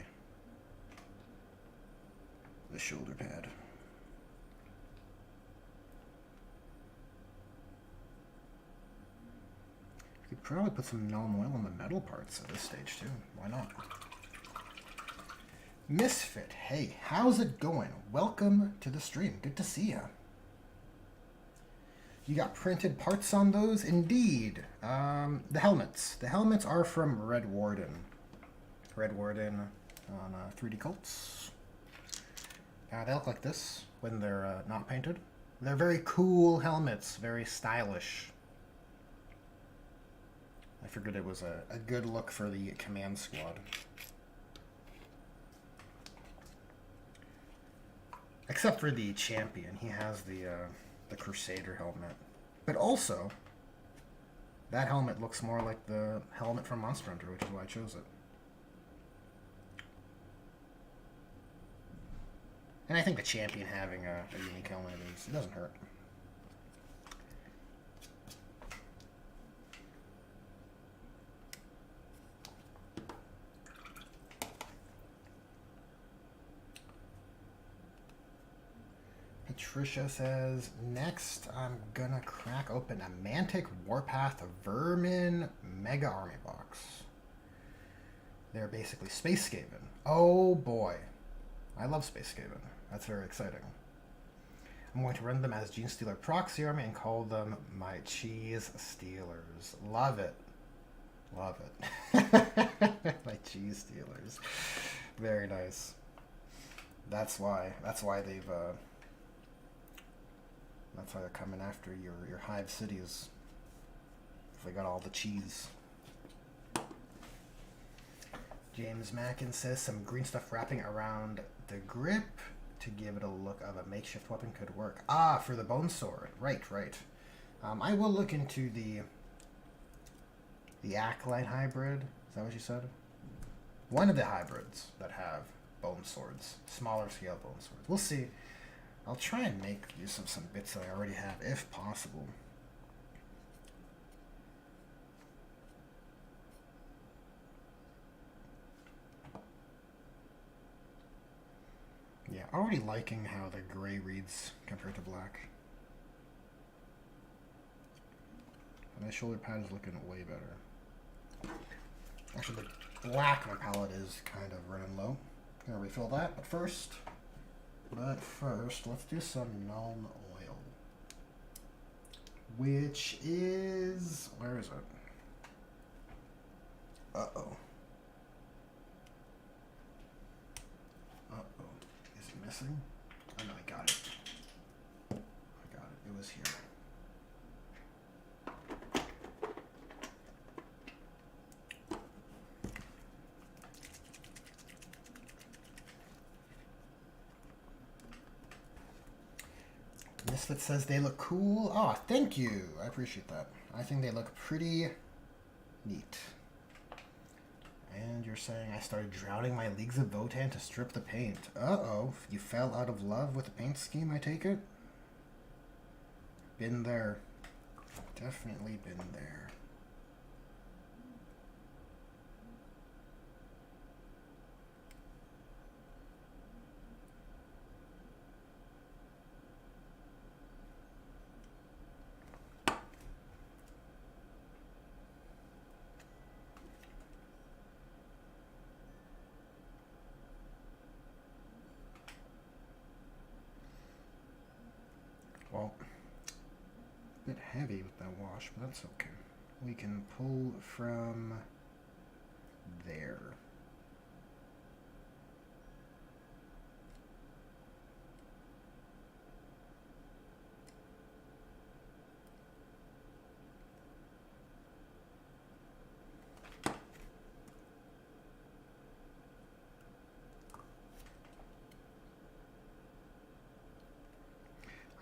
shoulder pad. You could probably put some Null Oil on the metal parts at this stage too. Why not? Misfit, hey, how's it going? Welcome to the stream. Good to see ya. You got printed parts on those? Indeed. The helmets. The helmets are from Red Warden. Red Warden on 3D Cults. They look like this when they're not painted. They're very cool helmets, very stylish. I figured it was a good look for the command squad. Except for the champion, he has the Crusader helmet. But also, that helmet looks more like the helmet from Monster Hunter, which is why I chose it. And I think the champion having a unique helmet it doesn't hurt. Patricia says, next I'm gonna crack open a Mantic Warpath Vermin Mega Army box. They're basically Space Skaven. Oh boy. I love Space Skaven. That's very exciting. I'm going to run them as Gene Stealer proxy army and call them my cheese stealers. Love it. Love it. My cheese stealers. Very nice. That's why they've that's why they're coming after your hive cities. They got all the cheese. James Mackin says some green stuff wrapping around the grip to give it a look of a makeshift weapon could work. Ah, for the bone sword. Right. I will look into the acolyte hybrid. Is that what you said? One of the hybrids that have bone swords, smaller scale bone swords. We'll see. I'll try and make use of some bits that I already have, if possible. Yeah, already liking how the gray reads compared to black. My shoulder pad is looking way better. Actually, the black on my palette is kind of running low. Gonna refill that, but first, let's do some Nuln Oil. Which is... where is it? Uh-oh. Is it missing? Oh no, I got it. It was here. Misfit says they look cool. Oh, thank you. I appreciate that. I think they look pretty neat. And you're saying I started drowning my Leagues of Votan to strip the paint. Uh-oh. You fell out of love with the paint scheme, I take it? Been there. Definitely been there. Well, a bit heavy with that wash, but that's okay. We can pull from there.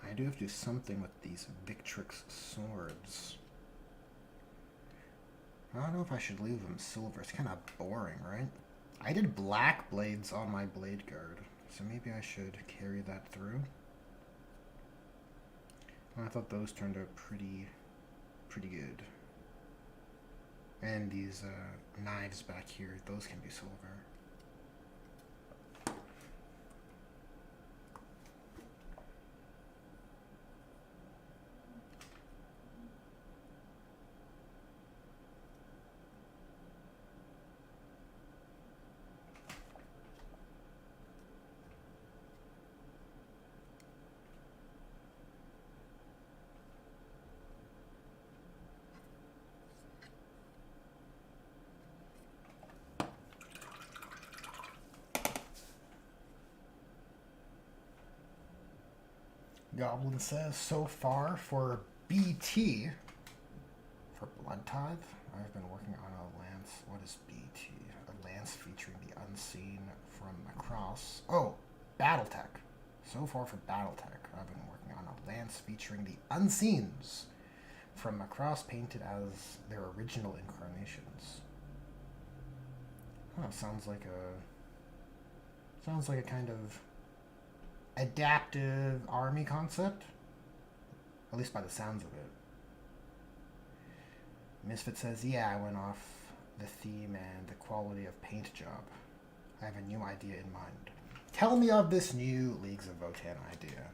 I do have to do something with these Victrix swords. I don't know if I should leave them silver. It's kind of boring, right? I did black blades on my blade guard, so maybe I should carry that through. I thought those turned out pretty good. And these knives back here, those can be silver. Goblin says, so far for BT, for Blood Tithe, I've been working on a lance. What is BT? A lance featuring the unseen from across. Oh, Battletech. So far for Battletech, I've been working on a lance featuring the unseens from across, painted as their original incarnations. Oh, sounds like a kind of adaptive army concept, at least by the sounds of it. Misfit says, yeah, I went off the theme and the quality of paint job. I have a new idea in mind. Tell me of this new Leagues of Votan idea.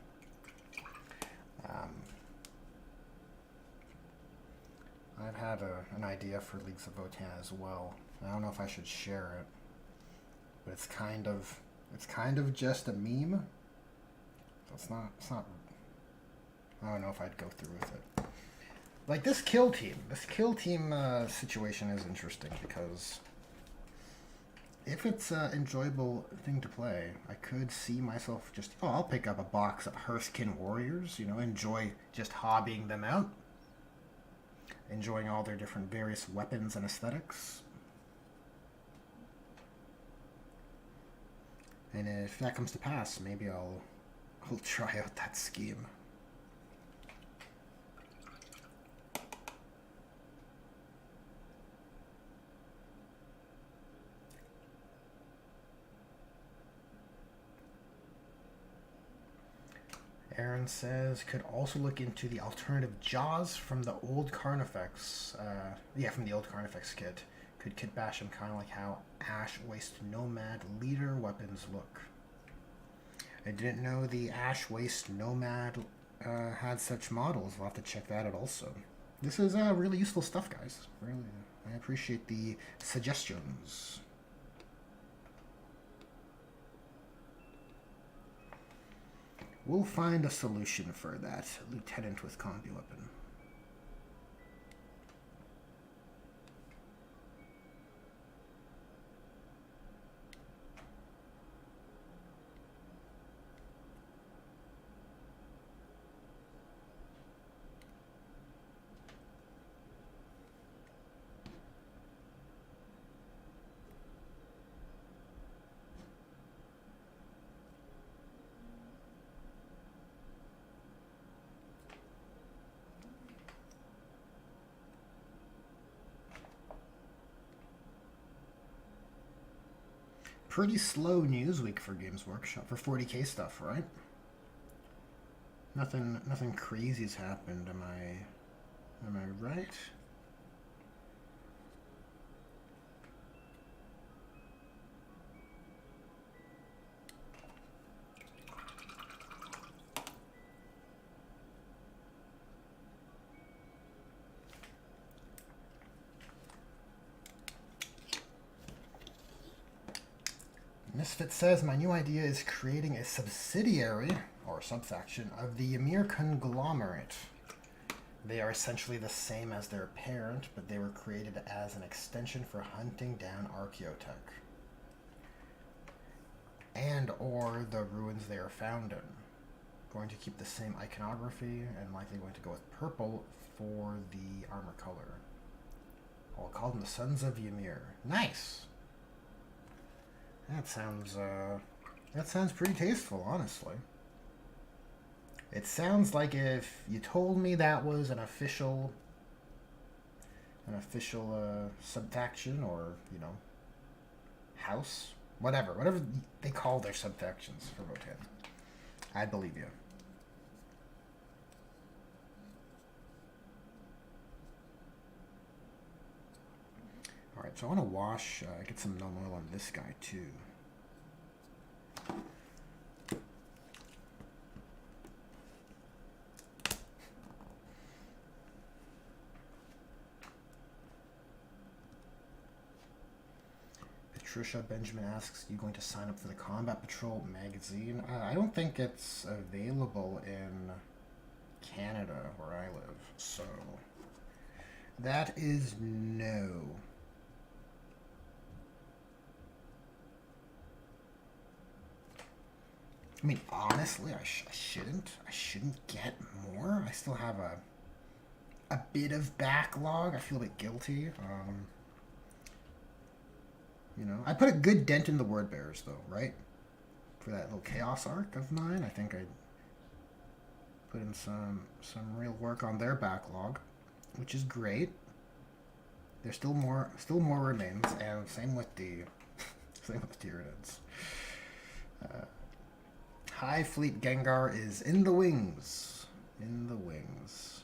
I've had an idea for Leagues of Votan as well. I don't know if I should share it, but it's kind of just a meme. So it's not I don't know if I'd go through with it. Like this kill team. This kill team situation is interesting because if it's an enjoyable thing to play, I could see myself just, oh, I'll pick up a box of Hearthkin Warriors, you know, enjoy just hobbying them out. Enjoying all their different various weapons and aesthetics. And if that comes to pass, maybe I'll try out that scheme. Aaron says, could also look into the alternative Jaws from the old Carnifex. Yeah, from the old Carnifex kit. Could kitbash them kind of like how Ash Waste Nomad leader weapons look. I didn't know the Ash Waste Nomad had such models. We'll have to check that out also. This is really useful stuff, guys. Really, I appreciate the suggestions. We'll find a solution for that, Lieutenant with Combi Weapon. Pretty slow news week for Games Workshop for 40k stuff, right? Nothing crazy's happened. Am I right? Misfit says, my new idea is creating a subsidiary, or subfaction, of the Ymir conglomerate. They are essentially the same as their parent, but they were created as an extension for hunting down Archaeotech. And or the ruins they are found in. Going to keep the same iconography, and likely going to go with purple for the armor color. I'll call them the Sons of Ymir. Nice! That sounds pretty tasteful, honestly. It sounds like if you told me that was an official subfaction or, you know, house, whatever they call their subfactions for Rotan, I'd believe you. Alright, so I want to wash, get some null oil on this guy too. Patricia Benjamin asks, you going to sign up for the Combat Patrol magazine? I don't think it's available in Canada where I live, so that is no. I mean, honestly, I shouldn't get more. I still have a bit of backlog. I feel a bit guilty. You know, I put a good dent in the word bearers, though, right? For that little chaos arc of mine, I think I put in some real work on their backlog, which is great. There's still more remains, and same with the Tyranids. High Fleet Gengar is in the wings. In the wings.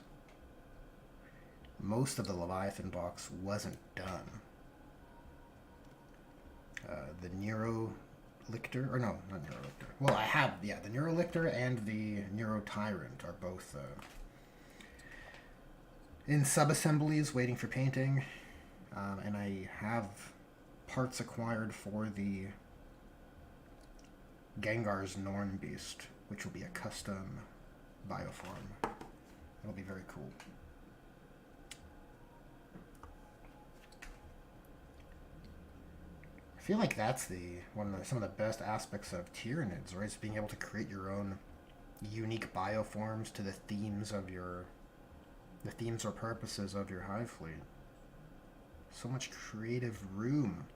Most of the Leviathan box wasn't done. The Neurolictor, or no, not Neurolictor. Well, I have, yeah, the Neurolictor and the Neurotyrant are both in sub-assemblies waiting for painting. And I have parts acquired for the Gengar's Norn Beast, which will be a custom bioform. It'll be very cool. I feel like that's some of the best aspects of Tyranids, right? Is being able to create your own unique bioforms to the themes or purposes of your hive fleet. So much creative room.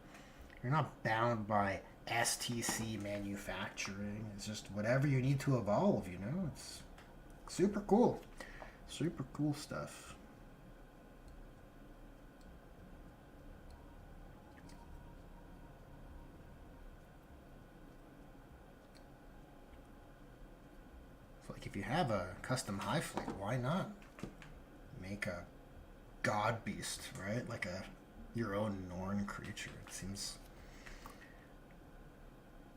You're not bound by STC manufacturing. It's just whatever you need to evolve, you know? It's super cool. Super cool stuff. So, like, if you have a custom hive fleet, why not make a god beast, right? Like your own Norn creature. It seems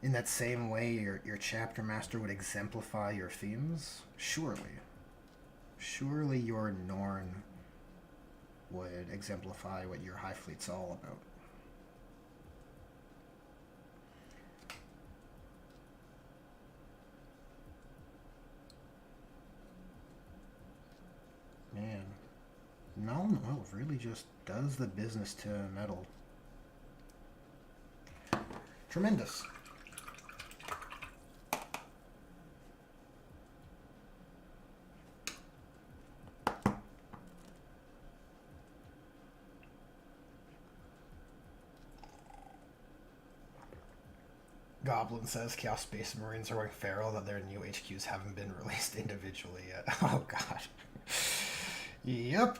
in that same way your chapter master would exemplify your themes. Surely your Norn would exemplify what your hive fleet's all about. Man, Null really just does the business to metal. Tremendous. Goblin says Chaos Space Marines are going feral, that their new HQs haven't been released individually yet. Oh god. Yep.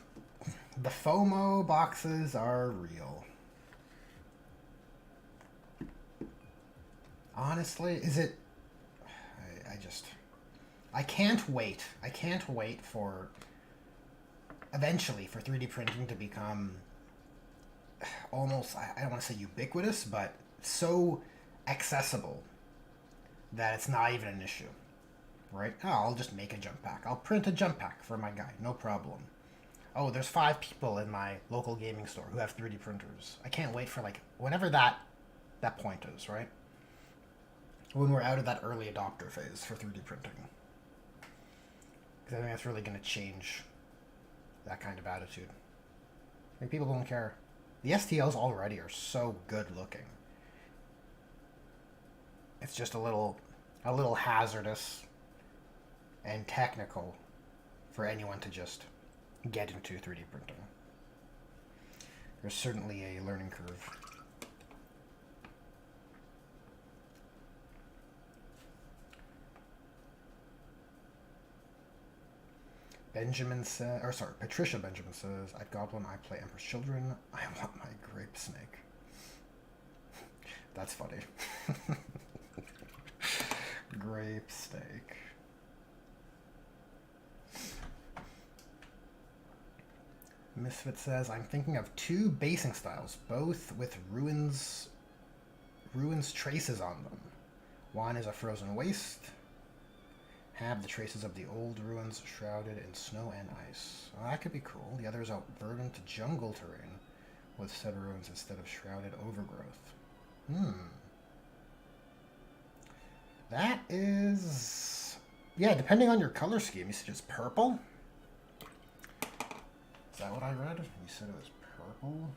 The FOMO boxes are real. Honestly, is it... I can't wait. I can't wait for... eventually for 3D printing to become almost, I don't want to say ubiquitous, but so accessible that it's not even an issue. Right? Oh, I'll just make a jump pack. I'll print a jump pack for my guy. No problem. Oh, there's 5 people in my local gaming store who have 3D printers. I can't wait for, like, whenever that point is, right? When we're out of that early adopter phase for 3D printing. Because I think that's really going to change that kind of attitude. Like, people don't care. The STLs already are so good looking. It's just a little hazardous and technical for anyone to just get into 3D printing. There's certainly a learning curve. Patricia Benjamin says, at Goblin I play Emperor's Children. I want my grape snake. That's funny. Grape steak. Misfit says, I'm thinking of 2 basing styles, both with ruins traces on them. One is a frozen waste, have the traces of the old ruins shrouded in snow and ice. Oh, that could be cool. The other is a verdant jungle terrain with said ruins instead of shrouded overgrowth. That is... yeah, depending on your color scheme. You said it's purple? Is that what I read? You said it was purple?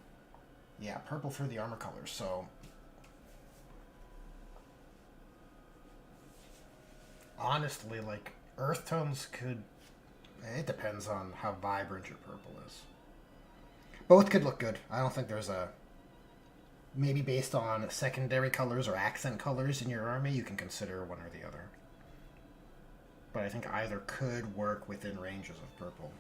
Yeah, purple for the armor colors, so... honestly, like, earth tones could... it depends on how vibrant your purple is. Both could look good. I don't think there's a... maybe based on secondary colors or accent colors in your army, you can consider one or the other. But I think either could work within ranges of purple.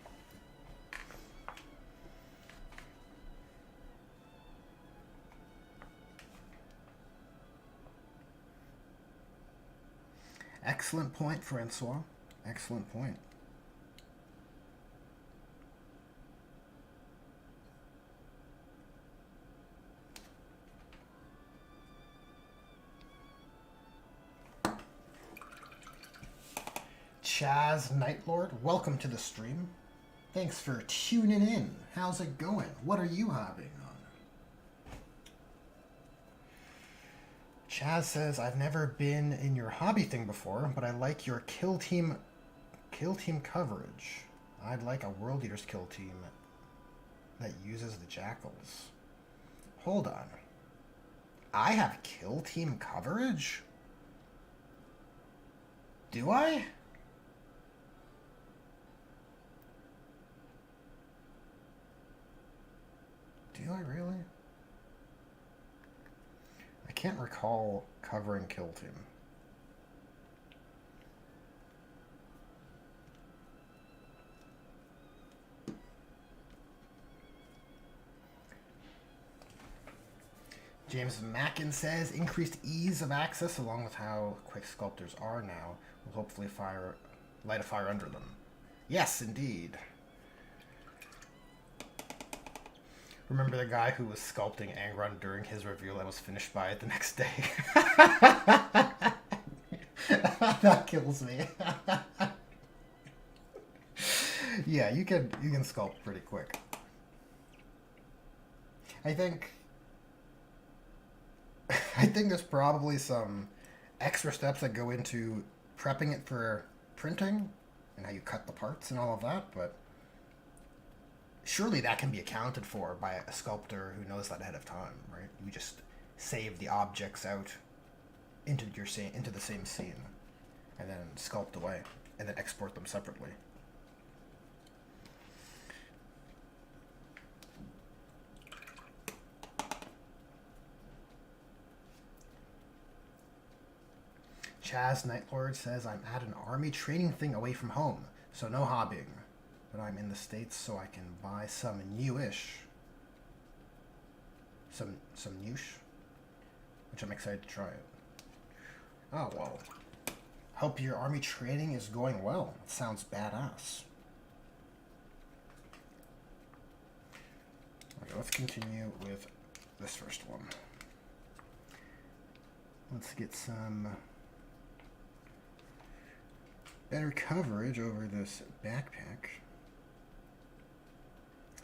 Excellent point, Francois. Excellent point. Chaz Nightlord, welcome to the stream. Thanks for tuning in. How's it going? What are you hobbing on? Chaz says, I've never been in your hobby thing before, but I like your kill team coverage. I'd like a World Eaters kill team that uses the Jackals. Hold on. I have kill team coverage? Do I? Do I really? I can't recall covering kill team. James Mackin says increased ease of access along with how quick sculptors are now will hopefully light a fire under them. Yes, indeed. Remember the guy who was sculpting Angron during his reveal and was finished by it the next day? That kills me. Yeah, you can sculpt pretty quick. I think there's probably some extra steps that go into prepping it for printing and how you cut the parts and all of that, but surely that can be accounted for by a sculptor who knows that ahead of time, right? You just save the objects out into the same scene and then sculpt away and then export them separately. Chaz Nightlord says, I'm at an army training thing away from home, so no hobbying. But I'm in the States so I can buy some newish. Some newish. Which I'm excited to try it. Oh, well. Hope your army training is going well. It sounds badass. Okay, let's continue with this first one. Let's get some better coverage over this backpack.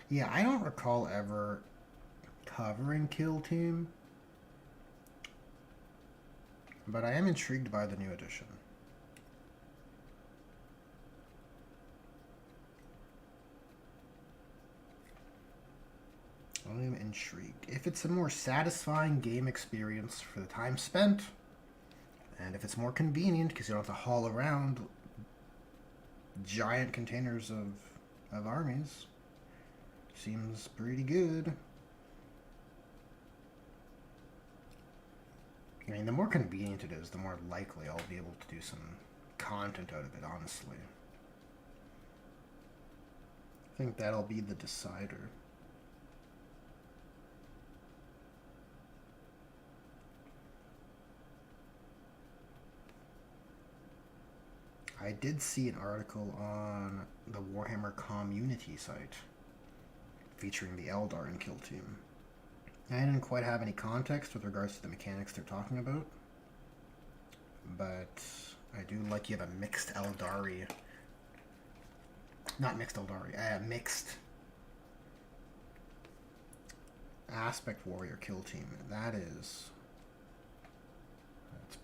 Yeah, I don't recall ever covering Kill Team, but I am intrigued by the new edition. I'm intrigued. If it's a more satisfying game experience for the time spent, and if it's more convenient because you don't have to haul around giant containers of armies, seems pretty good. I mean, the more convenient it is, the more likely I'll be able to do some content out of it, honestly. I think that'll be the decider. I did see an article on the Warhammer community site featuring the Eldar and Kill Team. I didn't quite have any context with regards to the mechanics they're talking about, but I do like you have a mixed Eldari. Not mixed Eldari, mixed aspect warrior Kill Team. That's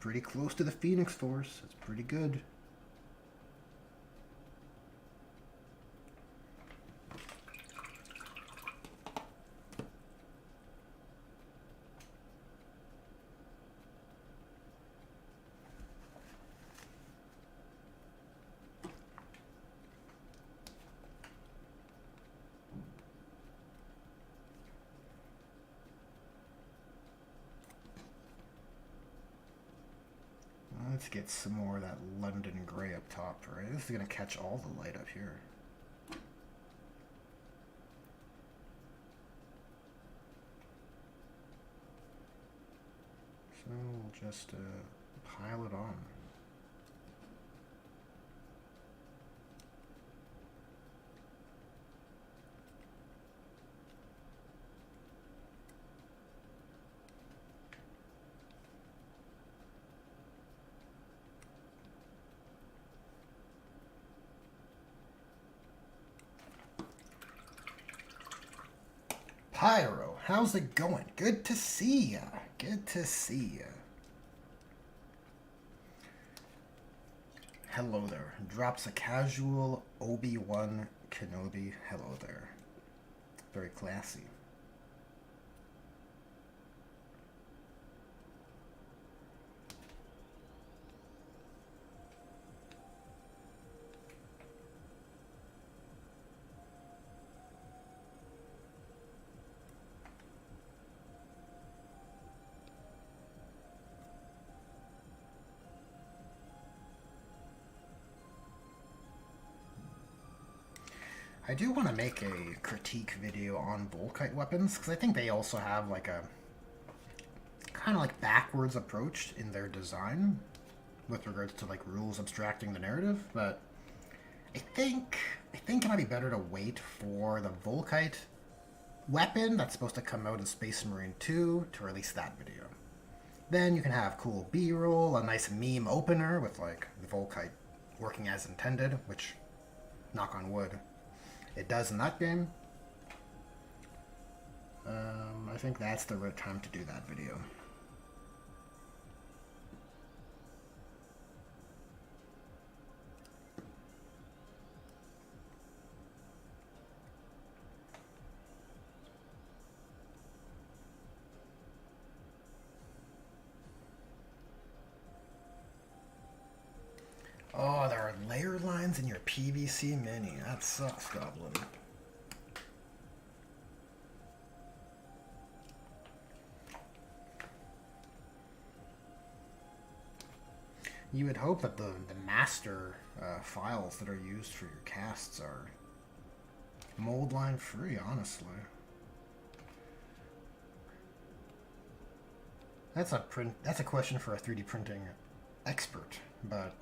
pretty close to the Phoenix Force. It's pretty good. Let's get some more of that London gray up top, right? This is going to catch all the light up here. So we'll just pile it on. Pyro, how's it going? Good to see ya. Good to see ya. Hello there. Drops a casual Obi-Wan Kenobi, hello there. Very classy. I do want to make a critique video on Volkite weapons, because I think they also have like a kind of like backwards approach in their design with regards to like rules abstracting the narrative, but I think it might be better to wait for the Volkite weapon that's supposed to come out in Space Marine 2 to release that video. Then you can have cool B-roll, a nice meme opener with like the Volkite working as intended, which, knock on wood, it does in that game. I think that's the right time to do that video. Oh, there are layer lines in your PVC mini. That sucks, Goblin. You would hope that the master files that are used for your casts are mold line free, honestly. That's a question for a 3D printing expert, but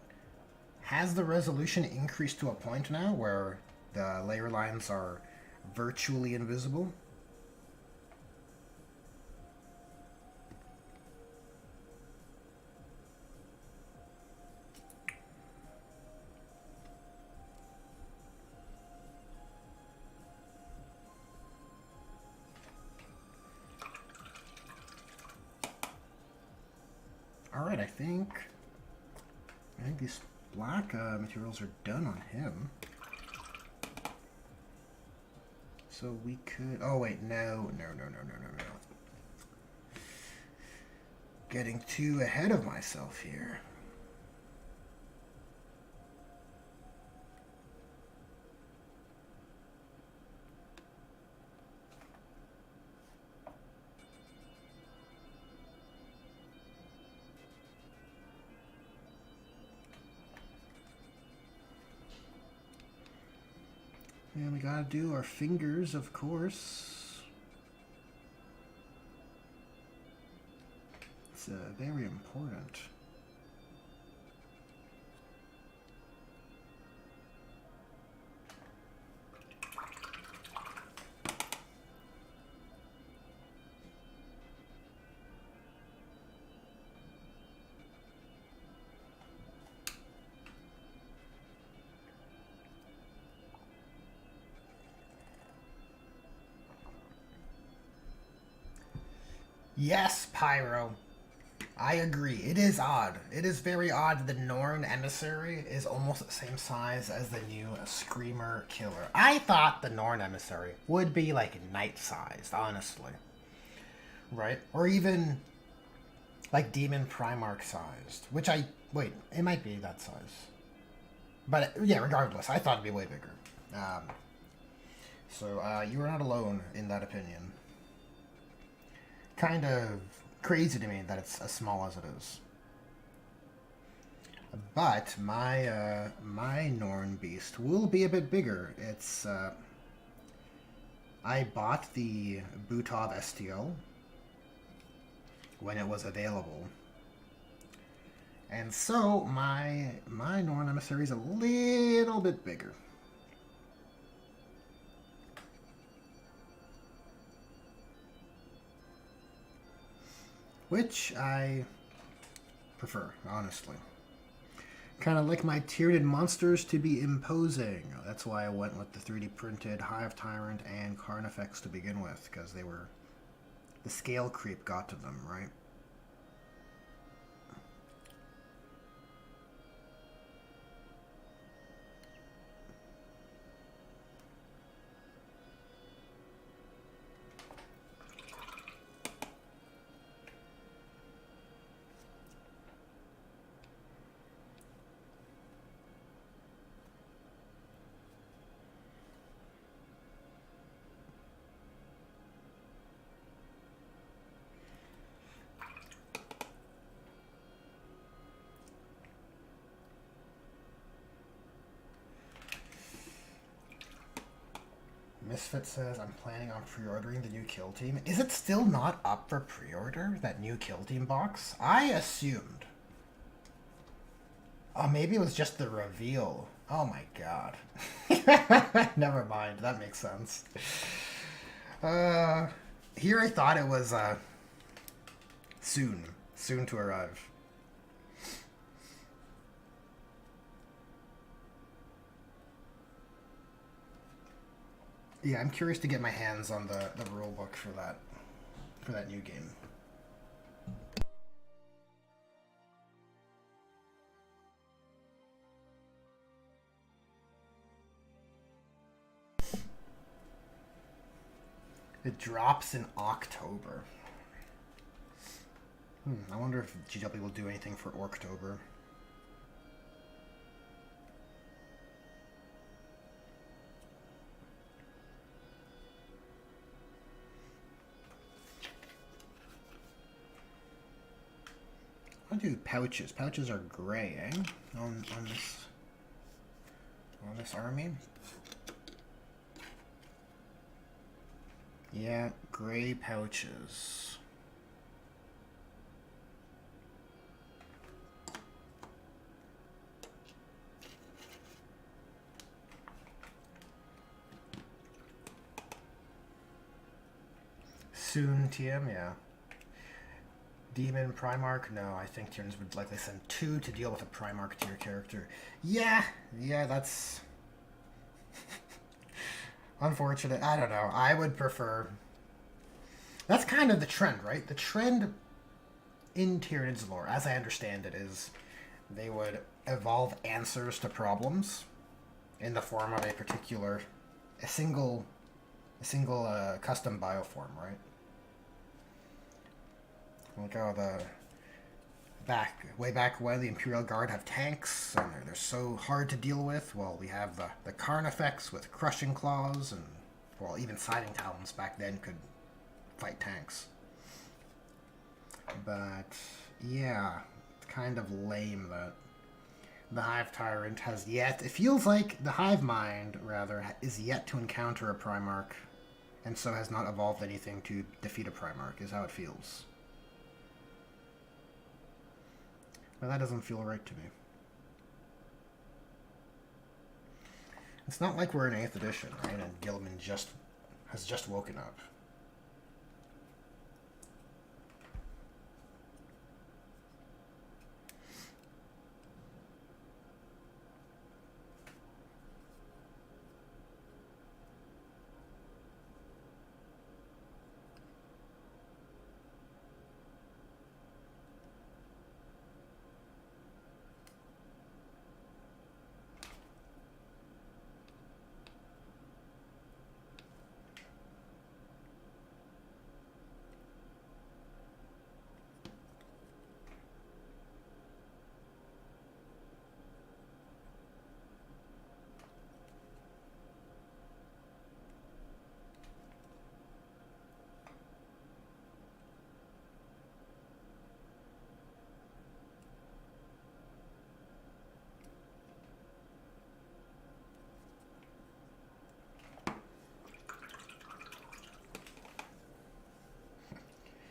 has the resolution increased to a point now where the layer lines are virtually invisible? Alright, I think these black materials are done on him. So we could... Oh, wait, no. Getting too ahead of myself here. And we gotta do our fingers, of course. It's very important. Yes, Pyro. I agree. It is odd. It is very odd that the Norn Emissary is almost the same size as the new Screamer Killer. I thought the Norn Emissary would be like Knight-sized, honestly. Right? Or even like Demon Primarch-sized. Which wait, it might be that size. But yeah, regardless, I thought it'd be way bigger. So you are not alone in that opinion. Kind of crazy to me that it's as small as it is. But my my Norn Beast will be a bit bigger. It's I bought the Butov STL when it was available, and so my Norn Emissary is a little bit bigger. Which I prefer, honestly. Kind of like my tiered monsters to be imposing. That's why I went with the 3D printed Hive Tyrant and Carnifex to begin with, because they were... the scale creep got to them, right? Misfit says, I'm planning on pre-ordering the new Kill Team. Is it still not up for pre-order, that new Kill Team box? I assumed. Oh, maybe it was just the reveal. Oh my god. Never mind, that makes sense. Here I thought it was, soon. Soon to arrive. Yeah, I'm curious to get my hands on the rule book for that new game. It drops in October. I wonder if GW will do anything for October. I'll do pouches. Pouches are gray, eh? On this army. Yeah, gray pouches. Soon, TM, yeah. Demon, Primarch? No, I think Tyranids would likely send 2 to deal with a Primarch tier character. Yeah, that's... unfortunate. I don't know. I would prefer... That's kind of the trend, right? The trend in Tyranids lore, as I understand it, is they would evolve answers to problems in the form of a single custom bioform, right? Like, oh, way back when the Imperial Guard have tanks, and they're so hard to deal with. Well, we have the Carnifex with Crushing Claws, and, well, even Siding Talons back then could fight tanks. But, yeah, it's kind of lame that the Hive Tyrant has yet... It feels like the Hive Mind, rather, is yet to encounter a Primarch, and so has not evolved anything to defeat a Primarch, is how it feels. Well, that doesn't feel right to me. It's not like we're in 8th edition, right? And Gilman has just woken up.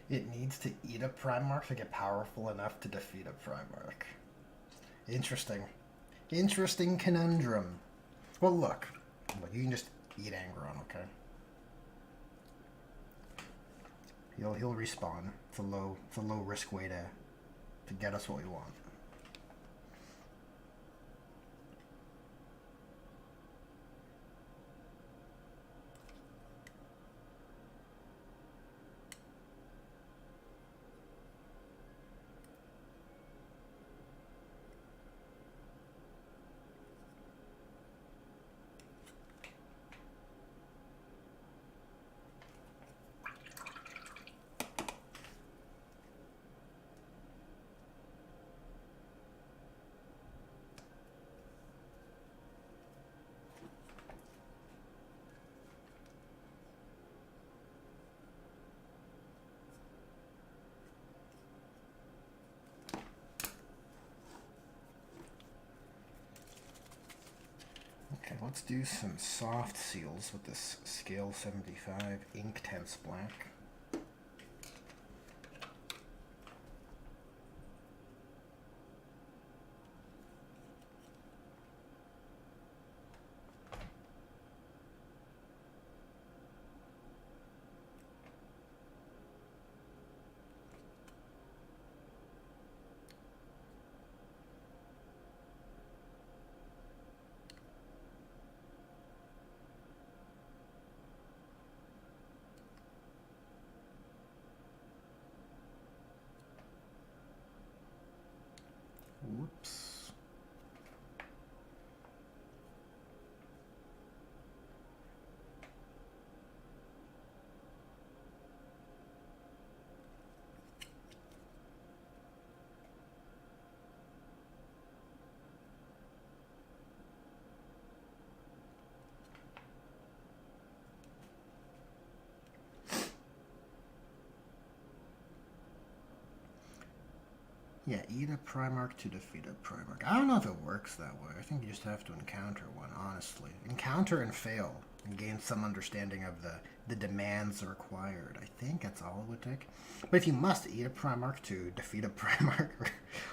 It needs to eat a Primarch to get powerful enough to defeat a Primarch. Interesting. Interesting conundrum. Well, look, you can just eat Angron, okay? He'll respawn. It's a low risk way to get us what we want. Let's do some soft seals with this scale 75 ink tense black. Whoops. Yeah, eat a Primarch to defeat a Primarch. I don't know if it works that way. I think you just have to encounter one, honestly. Encounter and fail, and gain some understanding of the demands required. I think that's all it would take. But if you must eat a Primarch to defeat a Primarch,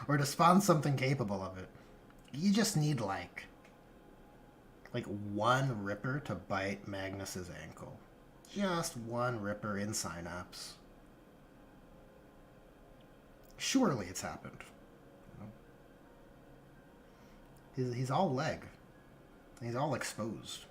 or to spawn something capable of it, you just need, like one Ripper to bite Magnus's ankle. Just one Ripper in Synapse. Surely it's happened. He's all leg. He's all exposed.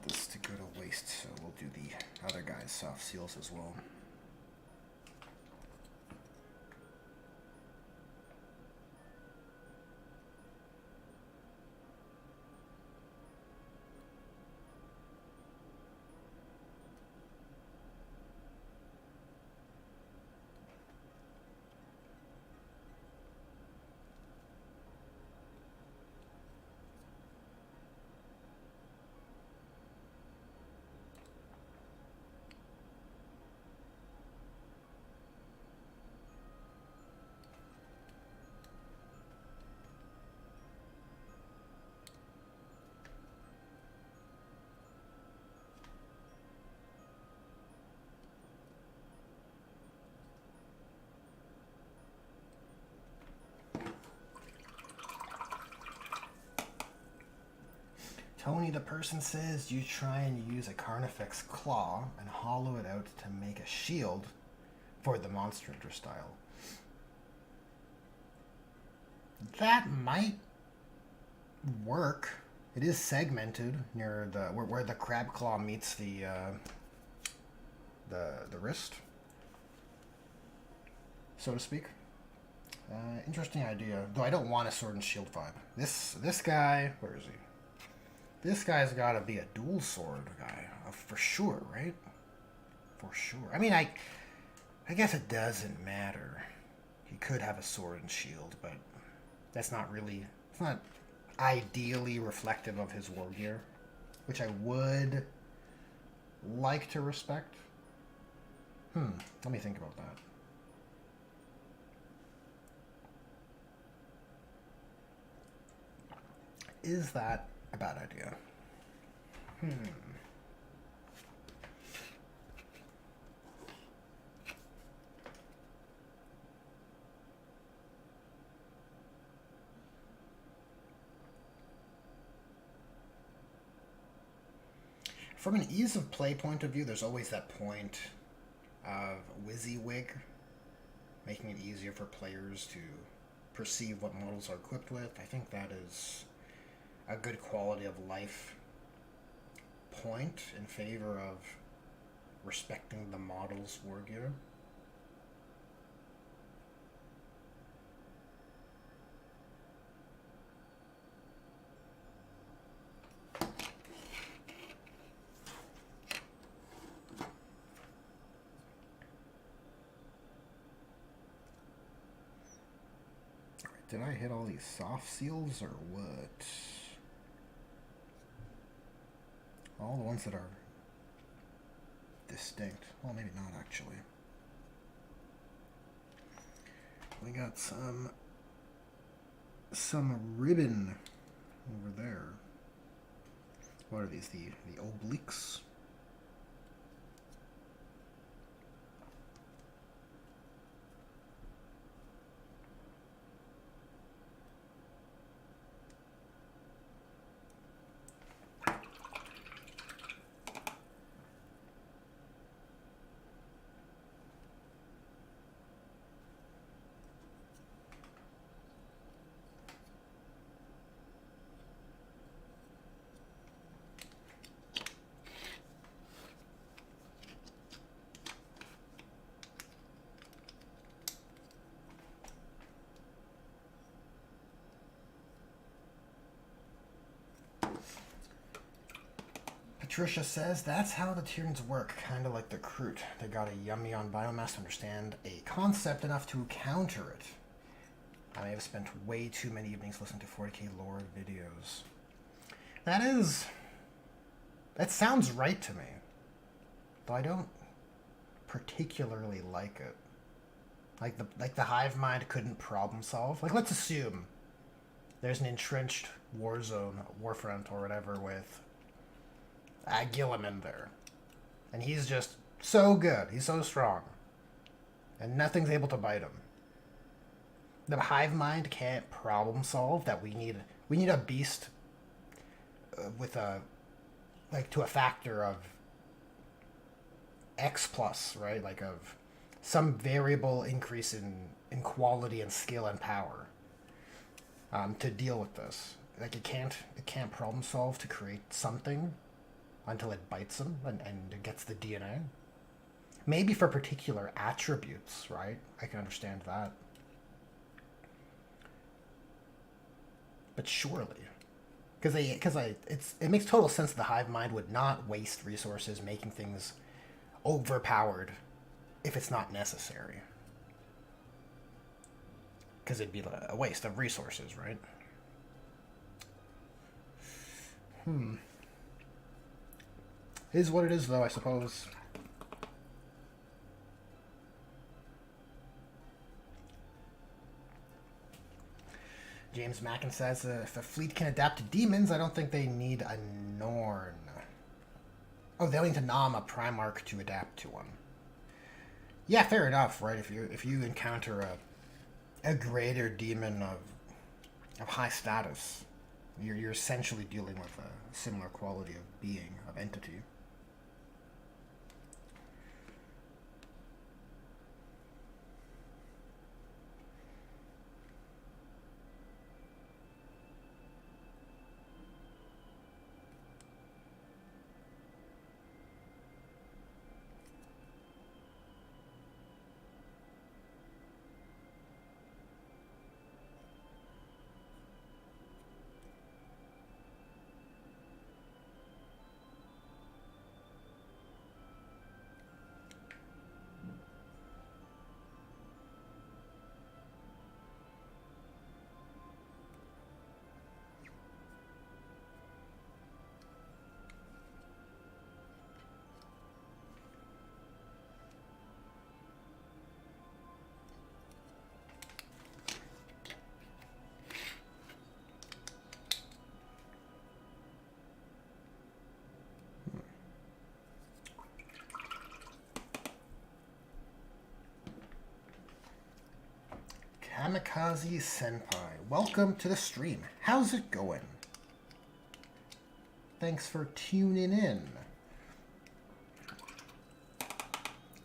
This to go to waste, so we'll do the other guy's soft seals as well. Tony the person says you try and use a Carnifex Claw and hollow it out to make a shield for the Monster Hunter style. That might work. It is segmented near the where the Crab Claw meets the wrist, so to speak. Interesting idea, though I don't want a Sword and Shield vibe. This guy, where is he? This guy's got to be a dual sword guy, for sure, right? For sure. I mean, I guess it doesn't matter. He could have a sword and shield, but that's not really, it's not ideally reflective of his war gear, which I would like to respect. Let me think about that. Is that a bad idea? From an ease of play point of view, there's always that point of WYSIWYG, making it easier for players to perceive what models are equipped with. I think that is a good quality of life point in favor of respecting the model's war gear. Did I hit all these soft seals or what? All the ones that are distinct. Well, maybe not actually. We got some ribbon over there. What are these? The obliques? Patricia says, that's how the Tyrans work, kind of like the Kroot. They got a yummy on biomass to understand a concept enough to counter it. I may have spent way too many evenings listening to 40k lore videos. That sounds right to me. Though I don't particularly like it. Like the hive mind couldn't problem solve. Like, let's assume there's an entrenched war zone, warfront or whatever with Gillim in there. And he's just so good. He's so strong. And nothing's able to bite him. The hive mind can't problem solve that we need a beast with a, like, to a factor of X plus, right? Like of some variable increase in quality and skill and power to deal with this. Like it can't problem solve to create something until it bites them and it gets the DNA. Maybe for particular attributes, right? I can understand that. But surely, it makes total sense that the hive mind would not waste resources making things overpowered if it's not necessary. Because it'd be a waste of resources, right? Is what it is, though, I suppose. James Mackin says, if a fleet can adapt to demons, I don't think they need a Norn. Oh, they'll need to nom a Primarch to adapt to one. Yeah, fair enough, right? If you encounter a greater demon of high status, you're essentially dealing with a similar quality of being, of entity. Kamikaze Senpai, welcome to the stream. How's it going? Thanks for tuning in.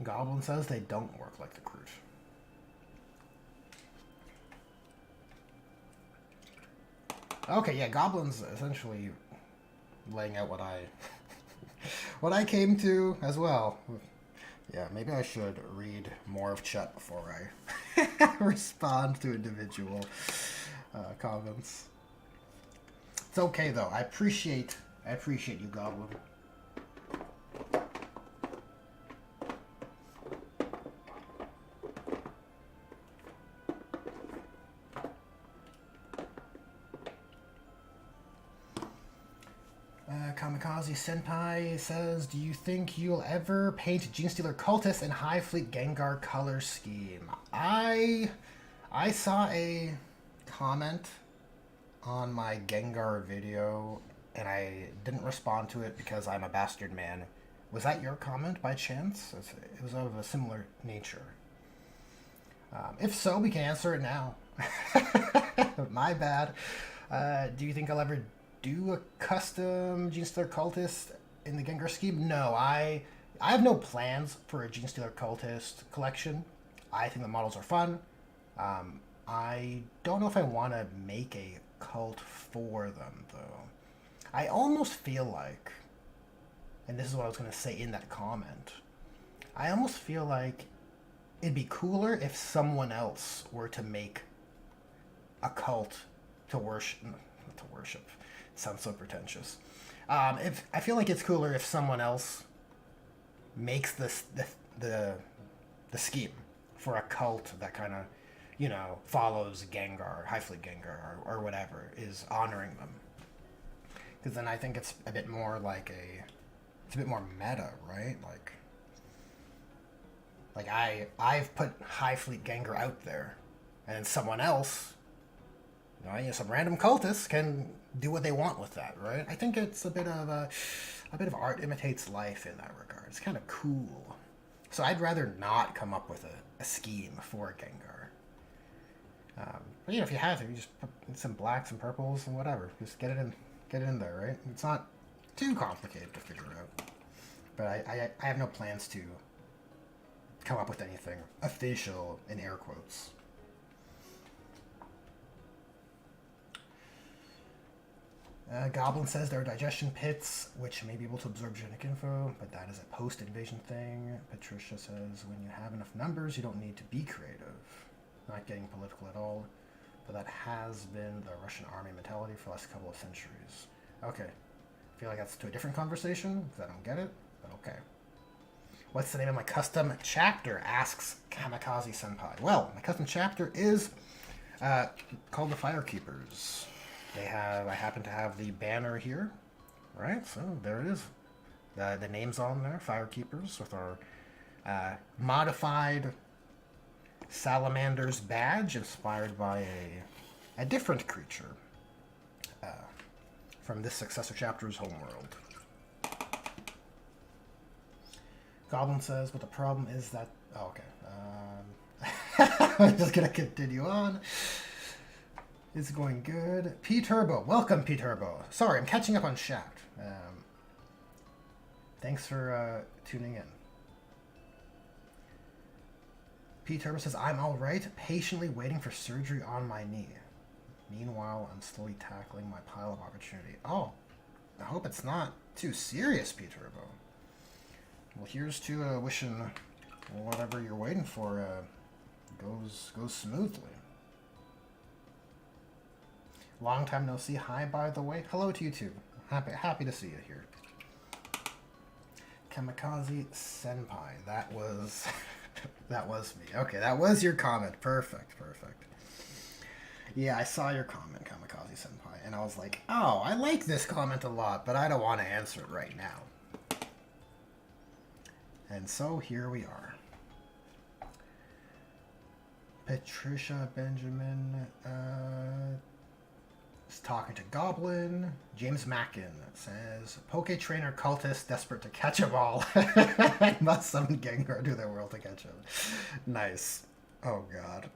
Goblin says they don't work like the Kroot. Okay, yeah, Goblin's essentially laying out what I what I came to as well. Yeah, maybe I should read more of chat before I respond to individual comments. It's okay though. I appreciate you, Goblin. Senpai says, do you think you'll ever paint Genestealer Cultist in High Fleet Gengar color scheme? I saw a comment on my Gengar video, and I didn't respond to it because I'm a bastard man. Was that your comment by chance? It was of a similar nature. If so, we can answer it now. My bad. Do you think I'll ever do a custom Genestealer Cultist in the Gengar scheme? No, I have no plans for a Genestealer Cultist collection. I think the models are fun. I don't know if I want to make a cult for them, though. I almost feel like, and this is what I was going to say in that comment, I almost feel like it'd be cooler if someone else were to make a cult to worship. Not to worship. It sounds so pretentious. If I feel like it's cooler if someone else makes this the scheme for a cult that kind of, you know, follows Gengar, High Fleet Gengar, or whatever, is honoring them. Because then I think it's a bit more like it's a bit more meta, right? Like I've put High Fleet Gengar out there, and then someone else, you know, some random cultist can do what they want with that, right? I think it's a bit of art imitates life in that regard. It's kind of cool. So I'd rather not come up with a scheme for Gengar. But you know, if you have to, you just put some blacks and purples and whatever. Just get it in there, right? It's not too complicated to figure out. But I have no plans to come up with anything official in air quotes. Goblin says there are digestion pits, which may be able to absorb genetic info, but that is a post-invasion thing. Patricia says, when you have enough numbers, you don't need to be creative. Not getting political at all, but that has been the Russian army mentality for the last couple of centuries. Okay. I feel like that's to a different conversation, because I don't get it, but okay. What's the name of my custom chapter? Asks Kamikaze Senpai. Well, my custom chapter is called the Firekeepers. I happen to have the banner here, right? So there it is. The name's on there, Firekeepers, with our modified Salamander's badge, inspired by a different creature from this successor chapter's homeworld. Goblin says, but the problem is that... Oh, okay. I'm just going to continue on. It's going good. P-Turbo. Welcome, P-Turbo. Sorry, I'm catching up on chat. Thanks for tuning in. P-Turbo says, I'm alright, patiently waiting for surgery on my knee. Meanwhile, I'm slowly tackling my pile of opportunity. Oh, I hope it's not too serious, P-Turbo. Well, here's to wishing whatever you're waiting for goes smoothly. Long time no see. Hi, by the way. Hello to you too. Happy to see you here. Kamikaze Senpai. That was that was me. Okay, that was your comment. Perfect. Yeah, I saw your comment, Kamikaze Senpai, and I was like, oh, I like this comment a lot, but I don't want to answer it right now. And so here we are. Patricia Benjamin is talking to Goblin. James Mackin says, Poke Trainer Cultist desperate to catch a ball. Must summon Gengar to their world to catch him. Nice. Oh god.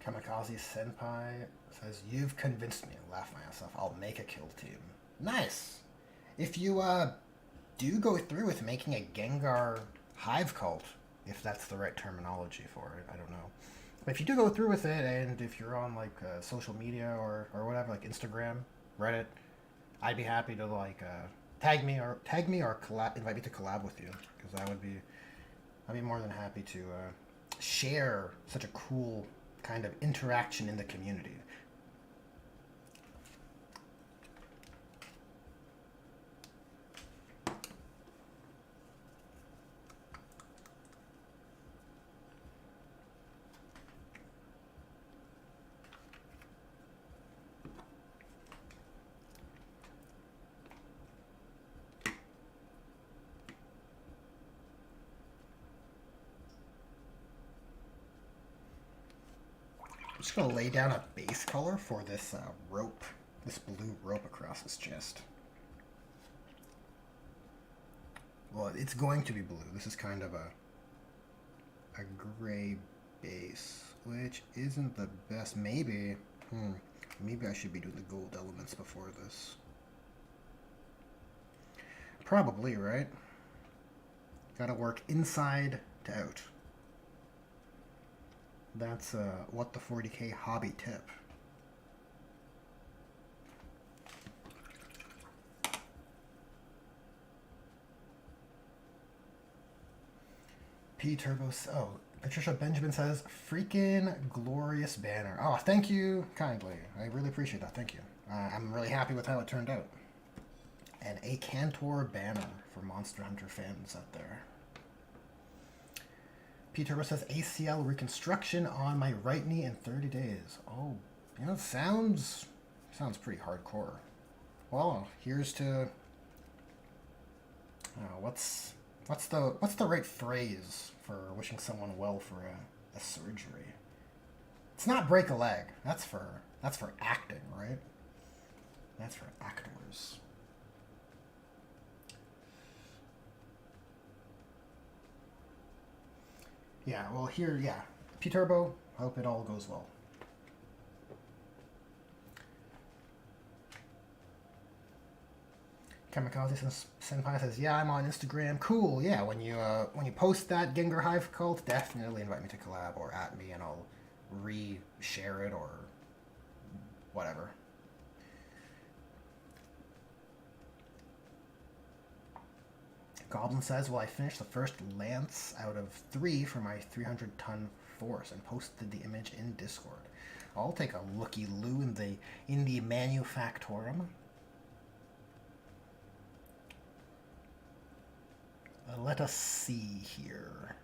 Kamikaze Senpai says, you've convinced me. Laugh my ass off. I'll make a kill team. Nice. If you do go through with making a Gengar hive cult, if that's the right terminology for it, I don't know. But if you do go through with it, and if you're on like social media or whatever, like Instagram, Reddit, I'd be happy to tag me or invite me to collab with you, because I'd be more than happy to share such a cool kind of interaction in the community. I'm just going to lay down a base color for this rope, this blue rope across his chest. Well, it's going to be blue. This is kind of a gray base, which isn't the best. Maybe I should be doing the gold elements before this. Probably, right? Gotta work inside to out. That's what the 40K hobby tip. P Turbo. Oh, Patricia Benjamin says, "Freaking glorious banner." Oh, thank you kindly. I really appreciate that. Thank you. I'm really happy with how it turned out. And a Cantor banner for Monster Hunter fans out there. P Turbo says, "ACL reconstruction on my right knee in 30 days." Oh, you know, it sounds pretty hardcore. Well, here's to what's the right phrase for wishing someone well for a surgery? It's not break a leg. That's for acting, right? That's for actors. Yeah, well here, yeah. P-Turbo, hope it all goes well. Kamikaze Senpai says, "Yeah, I'm on Instagram." Cool, yeah. When you post that Gengar Hive cult, definitely invite me to collab or at me, and I'll re-share it or whatever. Goblin says, "Well, I finished the first lance out of 3 for my 300-ton force and posted the image in Discord. I'll take a looky-loo in the manufactorum." Let us see here.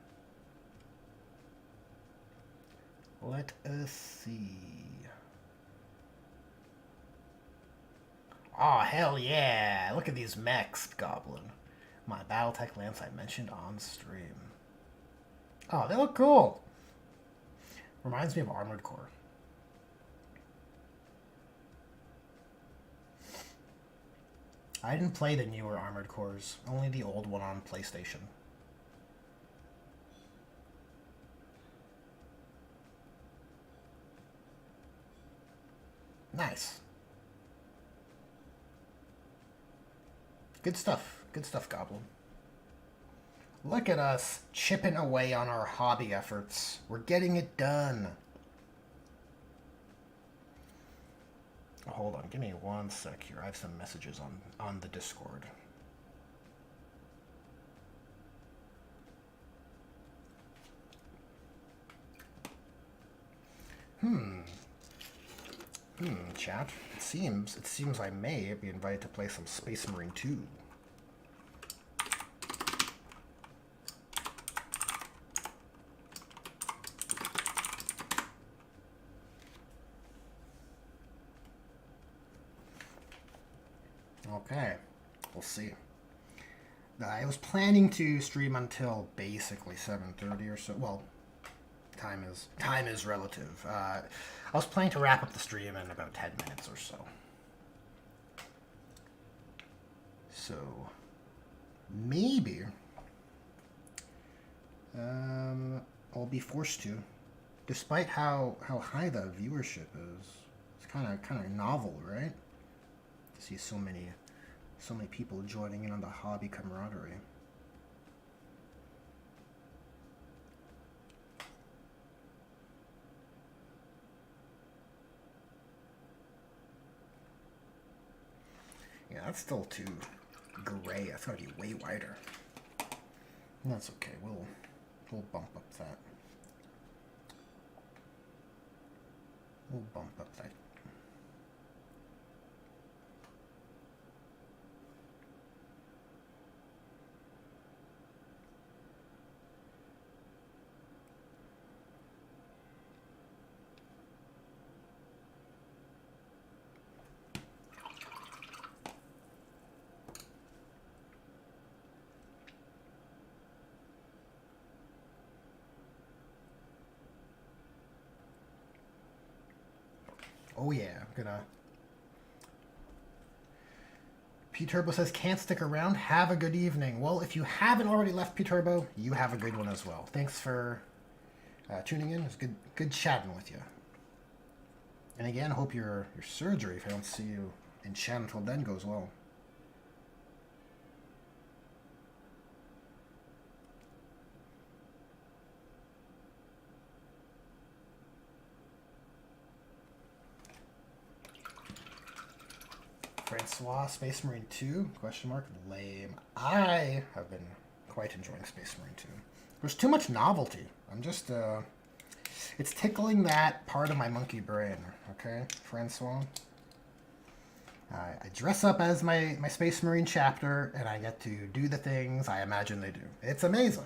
Let us see. Oh, hell yeah! Look at these mechs, Goblin. My Battletech Lance I mentioned on stream. Oh, they look cool! Reminds me of Armored Core. I didn't play the newer Armored Cores, only the old one on PlayStation. Nice. Good stuff. Good stuff, Goblin. Look at us chipping away on our hobby efforts. We're getting it done. Hold on, give me 1 sec here. I have some messages on the Discord. Chat. It seems I may be invited to play some Space Marine 2. Okay, we'll see. I was planning to stream until basically 7:30 or so. Well, time is relative. I was planning to wrap up the stream in about 10 minutes or so. So maybe I'll be forced to, despite how high the viewership is. It's kind of novel, right? To see so many people joining in on the hobby camaraderie. Yeah, that's still too gray. That's gotta be way wider. That's okay. We'll bump up that. We'll bump up that. Oh yeah, I'm gonna... P-Turbo says, can't stick around. Have a good evening. Well, if you haven't already left, P-Turbo, you have a good one as well. Thanks for tuning in. It was good chatting with you. And again, hope your surgery, if I don't see you in chat until then, goes well. Francois, Space Marine 2? Question mark. Lame. I have been quite enjoying Space Marine 2. There's too much novelty. I'm just, it's tickling that part of my monkey brain, okay, Francois? I dress up as my Space Marine chapter, and I get to do the things I imagine they do. It's amazing.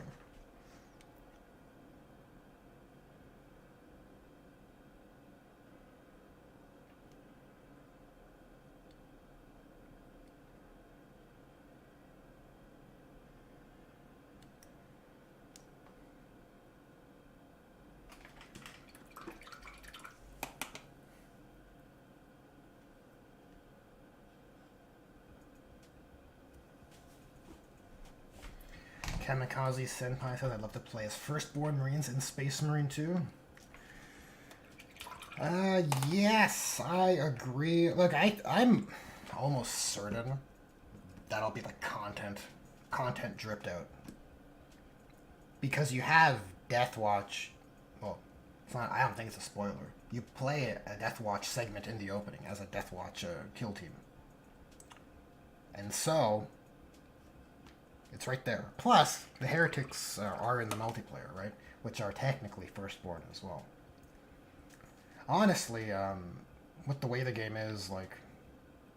Kamikaze Senpai says I'd love to play as Firstborn Marines in Space Marine 2. Yes, I agree. Look, I'm almost certain that'll be like content dripped out. Because you have Deathwatch, well, it's not, I don't think it's a spoiler. You play a Deathwatch segment in the opening as a Deathwatch kill team. And so, it's right there. Plus, the heretics are in the multiplayer, right? Which are technically Firstborn as well. Honestly, with the way the game is, like,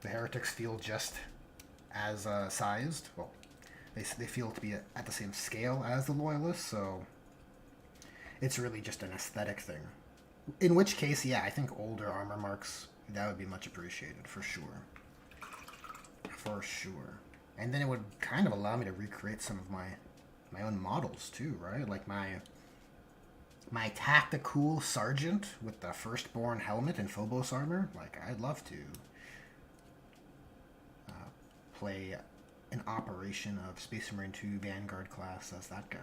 the heretics feel just as sized. Well, they feel to be at the same scale as the loyalists, so it's really just an aesthetic thing. In which case, yeah, I think older armor marks, that would be much appreciated, for sure. For sure. And then it would kind of allow me to recreate some of my own models too, right? Like my tactical sergeant with the Firstborn helmet and Phobos armor. Like, I'd love to play an operation of Space Marine 2 Vanguard class as that guy.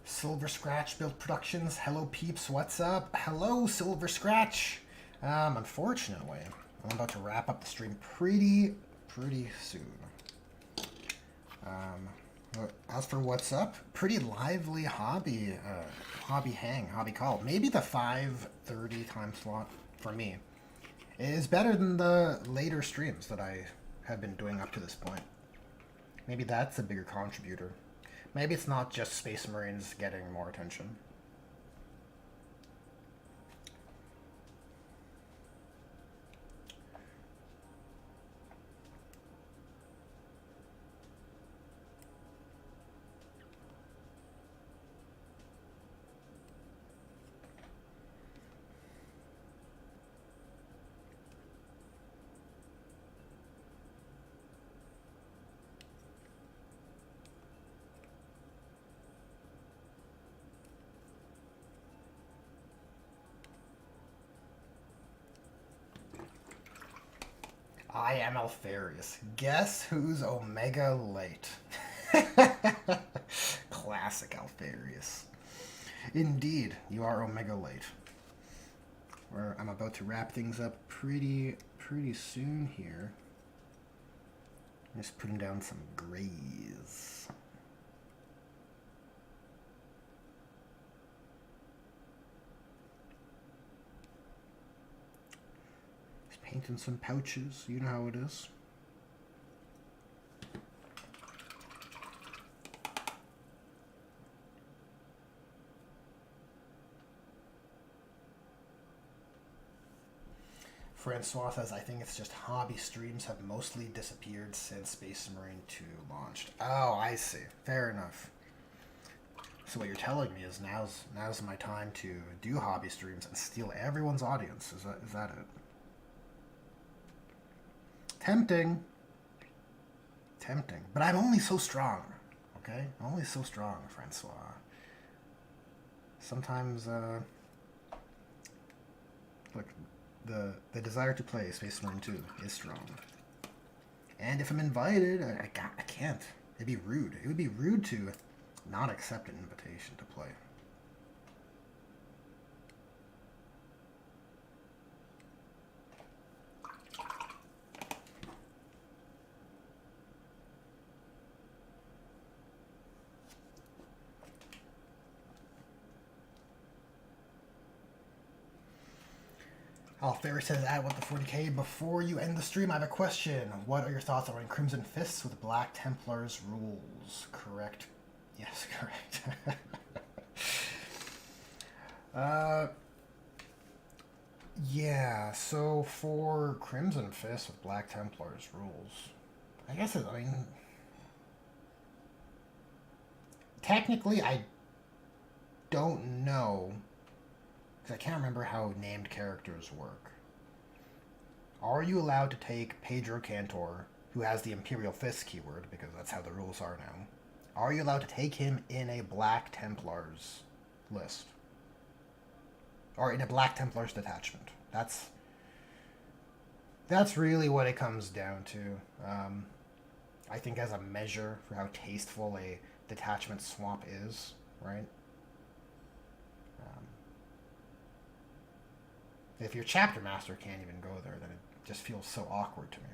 Silver Scratch Build Productions. Hello, peeps. What's up? Hello, Silver Scratch. Unfortunately, I'm about to wrap up the stream pretty soon. As for what's up, pretty lively hobby call. Maybe the 5:30 time slot for me is better than the later streams that I have been doing up to this point. Maybe that's a bigger contributor. Maybe it's not just Space Marines getting more attention. I am Alfarius. Guess who's Omega late? Classic Alfarius. Indeed, you are Omega late. I'm about to wrap things up pretty soon here. I'm just putting down some grays. Painting some pouches, you know how it is. Francois says, I think it's just hobby streams have mostly disappeared since Space Marine 2 launched. Oh, I see. Fair enough. So what you're telling me is now's my time to do hobby streams and steal everyone's audience. Is that it? Tempting. Tempting. But I'm only so strong. Okay? I'm only so strong, Francois. Sometimes, look, the desire to play Space Marine 2 is strong. And if I'm invited, I can't. It'd be rude. It would be rude to not accept an invitation to play. Alfair says, add with the 40k. Before you end the stream, I have a question. What are your thoughts on running Crimson Fists with Black Templars rules? Correct. Yes, correct. Yeah, so for Crimson Fists with Black Templars rules, I guess I mean, technically I don't know, because I can't remember how named characters work. Are you allowed to take Pedro Cantor, who has the Imperial Fist keyword, because that's how the rules are now? Are you allowed to take him in a Black Templars list? Or in a Black Templars detachment? That's really what it comes down to. I think as a measure for how tasteful a detachment swap is, right? If your chapter master can't even go there, then it just feels so awkward to me.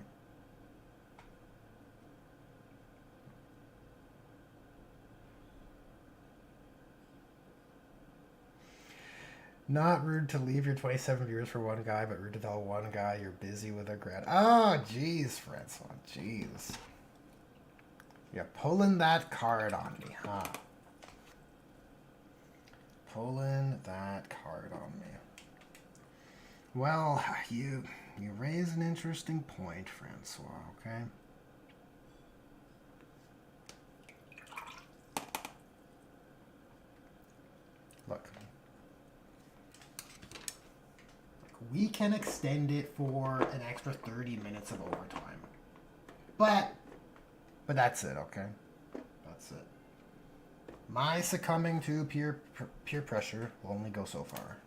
Not rude to leave your 27 viewers for one guy, but rude to tell one guy you're busy with a grad. Oh, jeez, Francois, jeez. You're pulling that card on me, huh? Pulling that card on me. Well, you raise an interesting point, Francois, okay? Look. We can extend it for an extra 30 minutes of overtime. But that's it, okay? That's it. My succumbing to peer pressure will only go so far.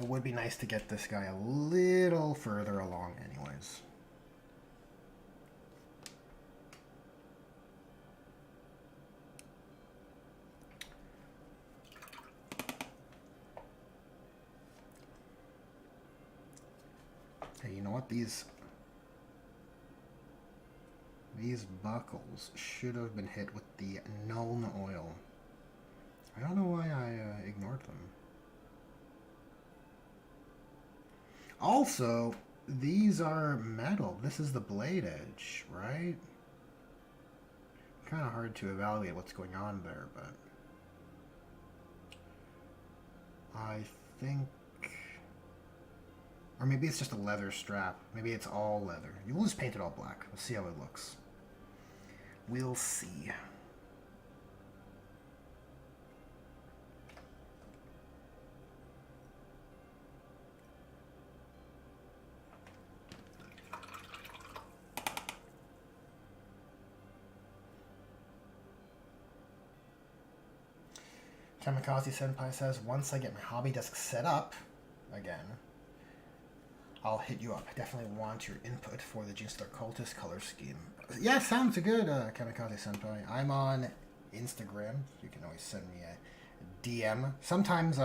It would be nice to get this guy a little further along anyways. Hey, you know what? These buckles should have been hit with the Nuln oil. I don't know why I ignored them. Also, these are metal. This is the blade edge, right? Kind of hard to evaluate what's going on there, but I think, or maybe it's just a leather strap. Maybe it's all leather. We'll just paint it all black. We'll see how it looks. We'll see. Kamikaze Senpai says, once I get my hobby desk set up again, I'll hit you up. I definitely want your input for the Genestealer Cultist color scheme. Yeah, sounds good, Kamikaze Senpai. I'm on Instagram. You can always send me a DM. Sometimes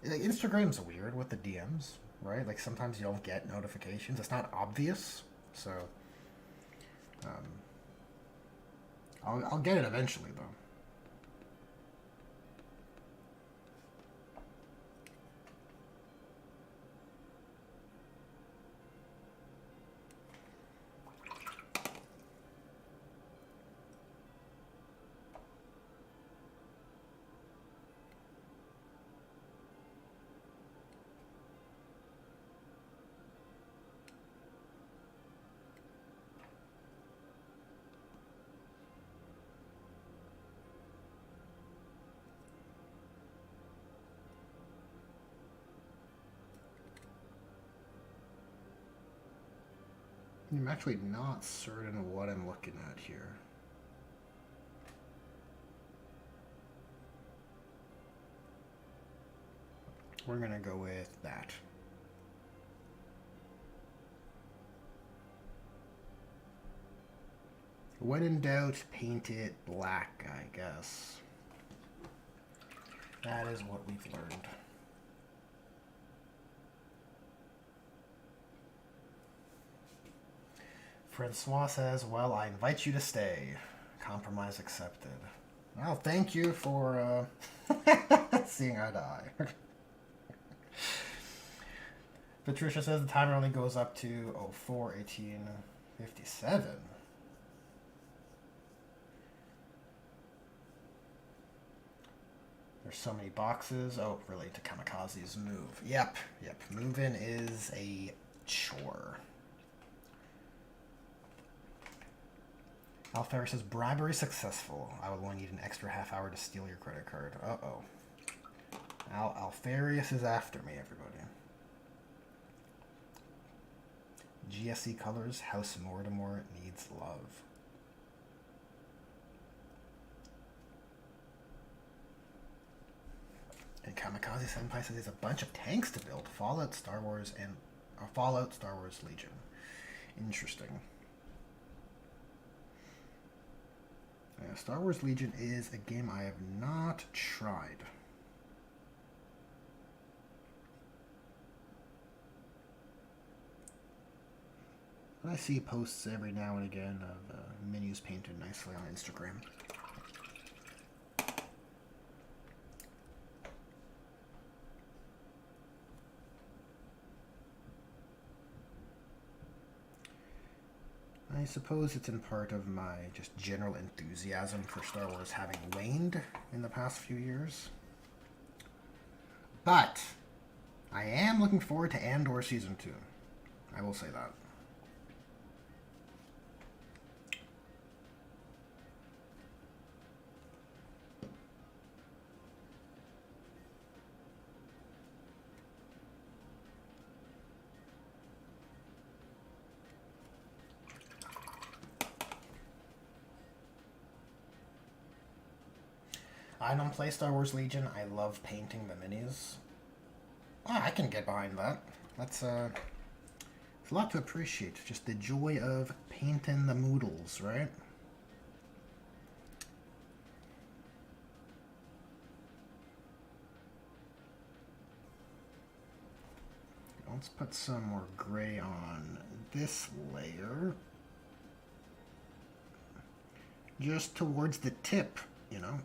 Instagram's weird with the DMs, right? Like, sometimes you don't get notifications. It's not obvious. So, I'll get it eventually, though. I'm actually not certain what I'm looking at here. We're going to go with that. When in doubt, paint it black, I guess. That is what we've learned. Francois says, well, I invite you to stay. Compromise accepted. Well, thank you for seeing eye to eye. Patricia says the timer only goes up to 04/18/57. There's so many boxes. Oh, relate to Kamikaze's move. Yep. Move-in is a chore. Alfair says, bribery successful. I will only need an extra half hour to steal your credit card. Uh-oh. Alfarius is after me, everybody. GSC Colors, House Mortimer needs love. And Kamikaze Senpai says there's a bunch of tanks to build. Fallout, Star Wars, Legion. Interesting. Star Wars Legion is a game I have not tried. I see posts every now and again of menus painted nicely on Instagram. I suppose it's in part of my just general enthusiasm for Star Wars having waned in the past few years. But I am looking forward to Andor Season 2. I will say that. I don't play Star Wars Legion. I love painting the minis. I can get behind that. That's it's a lot to appreciate. Just the joy of painting the moodles, right? Let's put some more gray on this layer. Just towards the tip, you know.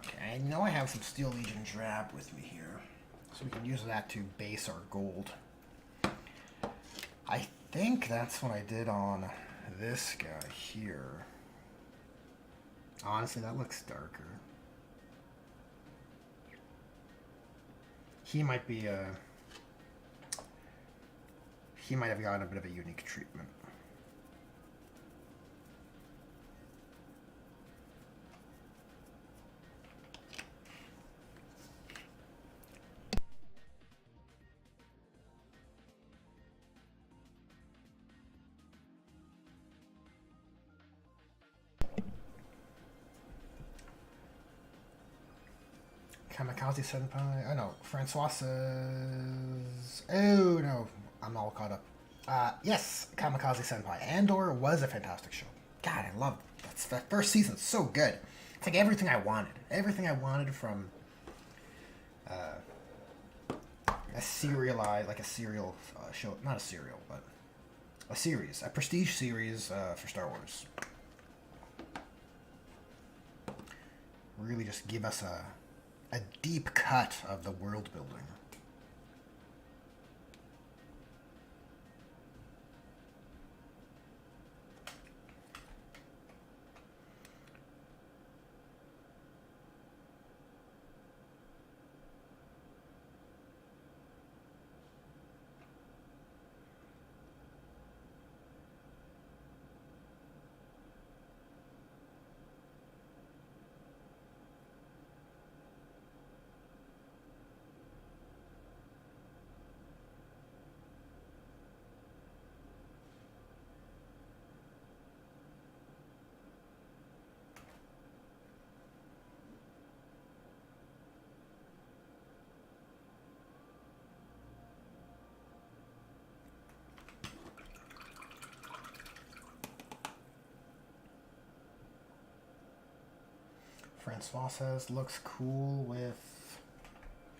Okay, I know I have some Steel Legion drab with me here, so we can use that to base our gold. I think that's what I did on this guy here. Honestly, that looks darker. He might be he might have gotten a bit of a unique treatment. Kamikaze Senpai. Oh no, Francois says. Oh no, I'm all caught up. Yes, Kamikaze Senpai. Andor was a fantastic show. God, I love that first season. So good. It's like everything I wanted. Everything I wanted from a serial show. Not a serial, but a series, a prestige series for Star Wars. Really, just give us a deep cut of the world building. Francois says, looks cool with...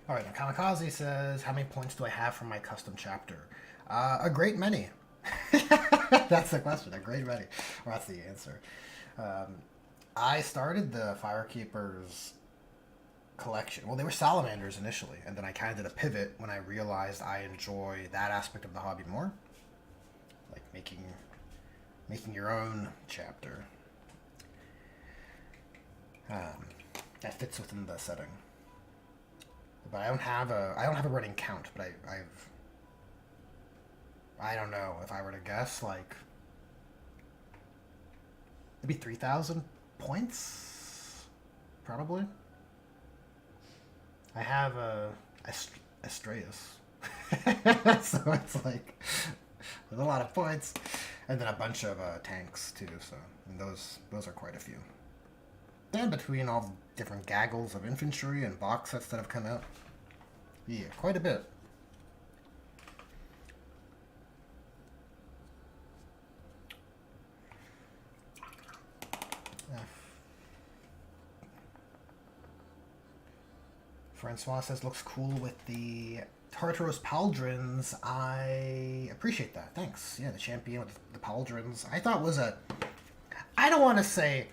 Alright, now Kamikaze says, how many points do I have from my custom chapter? A great many. That's the question, a great many. Or that's the answer. I started the Firekeepers collection. Well, they were salamanders initially, and then I kind of did a pivot when I realized I enjoy that aspect of the hobby more. Like making your own chapter. That fits within the setting. But I don't have a running count, but I don't know, if I were to guess, like maybe 3,000 points, probably. I have Astraeus, so it's like there's a lot of points, and then a bunch of tanks too. So and those are quite a few. And between all the different gaggles of infantry and box sets that have come out, yeah, quite a bit. Francois says, looks cool with the Tartaros pauldrons. I appreciate that. Thanks. Yeah, the champion with the pauldrons. I thought was a... I don't want to say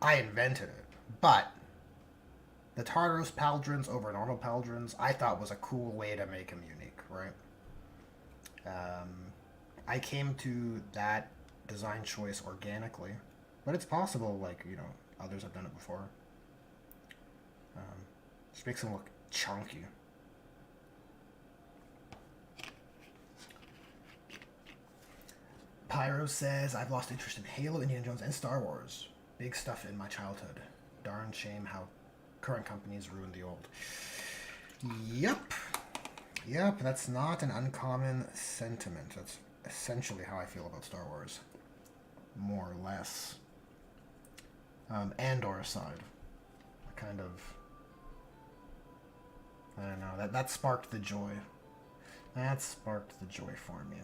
I invented it, but the Tartaros pauldrons over normal pauldrons, I thought was a cool way to make them unique, right? I came to that design choice organically, but it's possible, like, you know, others have done it before. Just makes them look chunky. Pyro says, I've lost interest in Halo, Indiana Jones, and Star Wars. Big stuff in my childhood. Darn shame how current companies ruin the old. Yep, that's not an uncommon sentiment. That's essentially how I feel about Star Wars. More or less. Andor aside. Kind of... I don't know, that sparked the joy. That sparked the joy for me.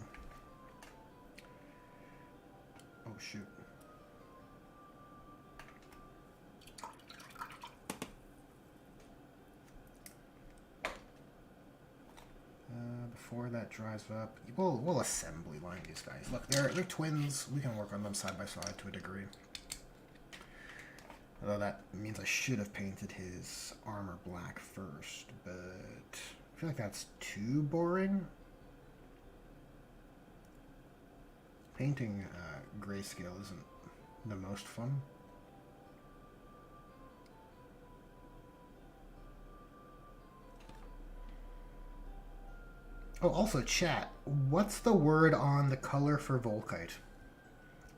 Oh, shoot. Before that dries up, we'll assembly line these guys. Look, they're twins. We can work on them side by side to a degree. Although that means I should have painted his armor black first, but I feel like that's too boring. Painting grayscale isn't the most fun. Oh, also chat, what's the word on the color for Volkite?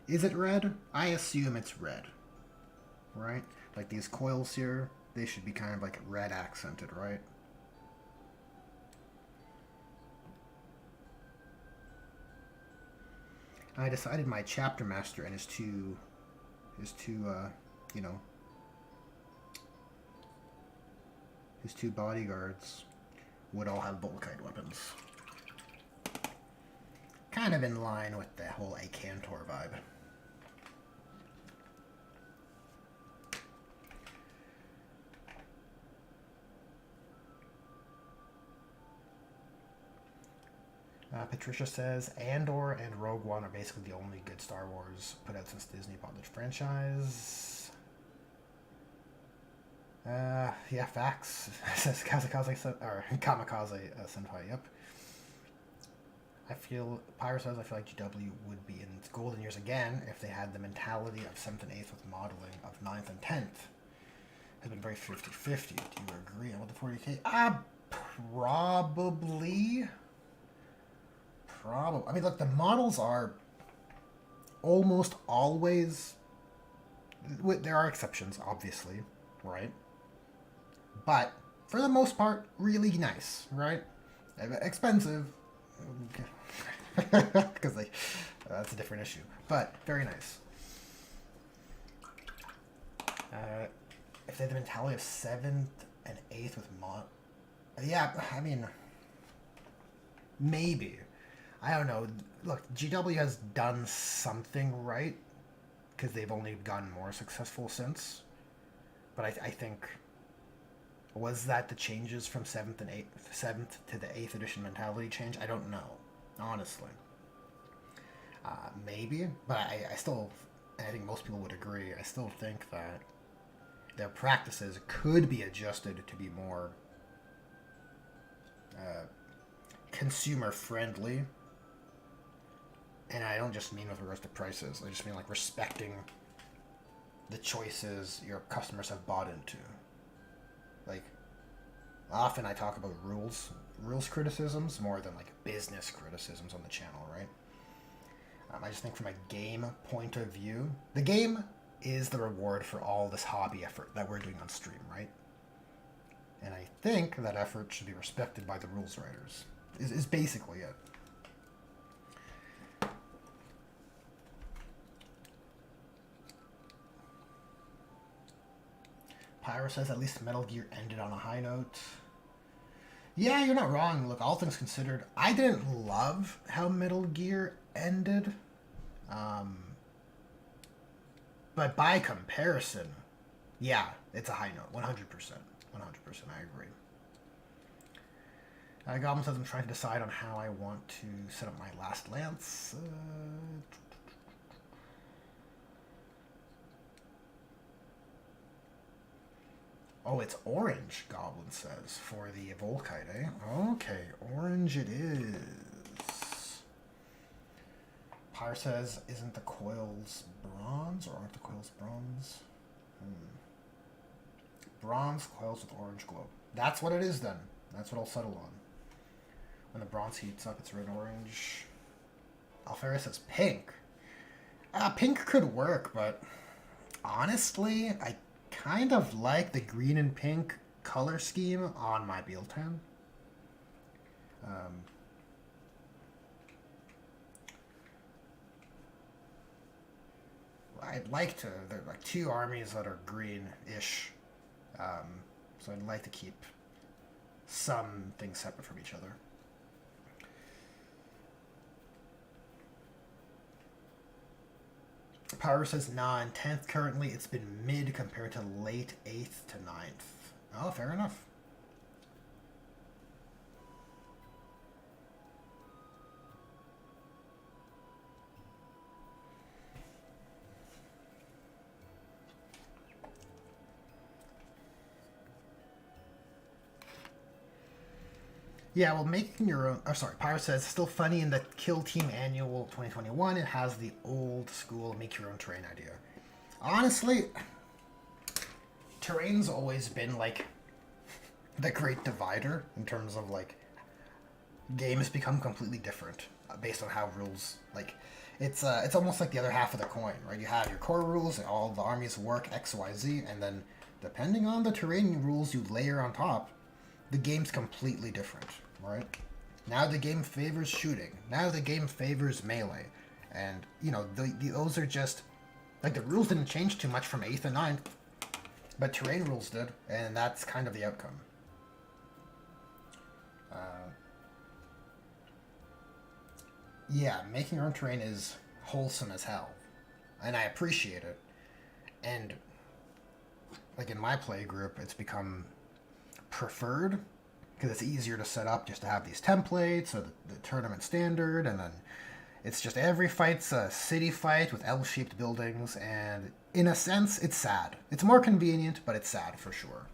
Is it red? I assume it's red. Right? Like these coils here, they should be kind of like red accented, right? I decided my chapter master and his two you know, his two bodyguards would all have Volkite weapons. Kind of in line with the whole Akantor vibe. Patricia says, Andor and Rogue One are basically the only good Star Wars put out since Disney bought the franchise. Yeah, facts. Says Kamikaze Senpai, yep. Pyro says, I feel like GW would be in its golden years again if they had the mentality of 7th and 8th with modeling of 9th and 10th. Has been very 50-50. Do you agree on what the 40K? Probably. I mean, look, the models are almost always... There are exceptions, obviously, right? But, for the most part, really nice, right? Expensive. Because that's a different issue. But, very nice. If they had the mentality of 7th and 8th with mod... Yeah, I mean... Maybe. I don't know. Look, GW has done something right, because they've only gotten more successful since. But I think, was that the changes from seventh to the eighth edition mentality change? I don't know, honestly. Maybe, but I still, and I think most people would agree. I still think that their practices could be adjusted to be more consumer friendly. And I don't just mean with regards to prices. I just mean like respecting the choices your customers have bought into. Like, often I talk about rules criticisms more than like business criticisms on the channel, right? I just think from a game point of view, the game is the reward for all this hobby effort that we're doing on stream, right? And I think that effort should be respected by the rules writers, is basically it. Pyro says at least Metal Gear ended on a high note. Yeah, you're not wrong. Look, all things considered, I didn't love how Metal Gear ended. But by comparison, yeah, it's a high note. 100%. 100%, I agree. Goblin says I'm trying to decide on how I want to set up my last lance. Oh, it's orange, Goblin says, for the Volkite, eh? Okay, orange it is. Pyre says, isn't the coils bronze, or aren't the coils bronze? Bronze coils with orange glow. That's what it is then. That's what I'll settle on. When the bronze heats up, it's red-orange. Alfaris says pink. Pink could work, but honestly, I kind of like the green and pink color scheme on my Bealtan. I'd like to. There are like two armies that are green-ish, so I'd like to keep some things separate from each other. Power says, nah, in 10th currently, it's been mid compared to late 8th to 9th. Oh, fair enough. Yeah, well, making your own... Oh, sorry, Pyro says, still funny in the Kill Team Annual 2021, it has the old school make your own terrain idea. Honestly, terrain's always been, like, the great divider in terms of, like, games become completely different based on how rules, like... It's almost like the other half of the coin, right? You have your core rules, and all the armies work X, Y, Z, and then depending on the terrain rules you layer on top, the game's completely different. Right? Now the game favors shooting. Now the game favors melee. And, you know, those are just... Like, the rules didn't change too much from 8th and 9th. But terrain rules did. And that's kind of the outcome. Yeah, making your own terrain is wholesome as hell. And I appreciate it. And, like, in my play group, it's become preferred... Because it's easier to set up just to have these templates or the tournament standard, and then it's just every fight's a city fight with L-shaped buildings, and in a sense, it's sad. It's more convenient, but it's sad for sure.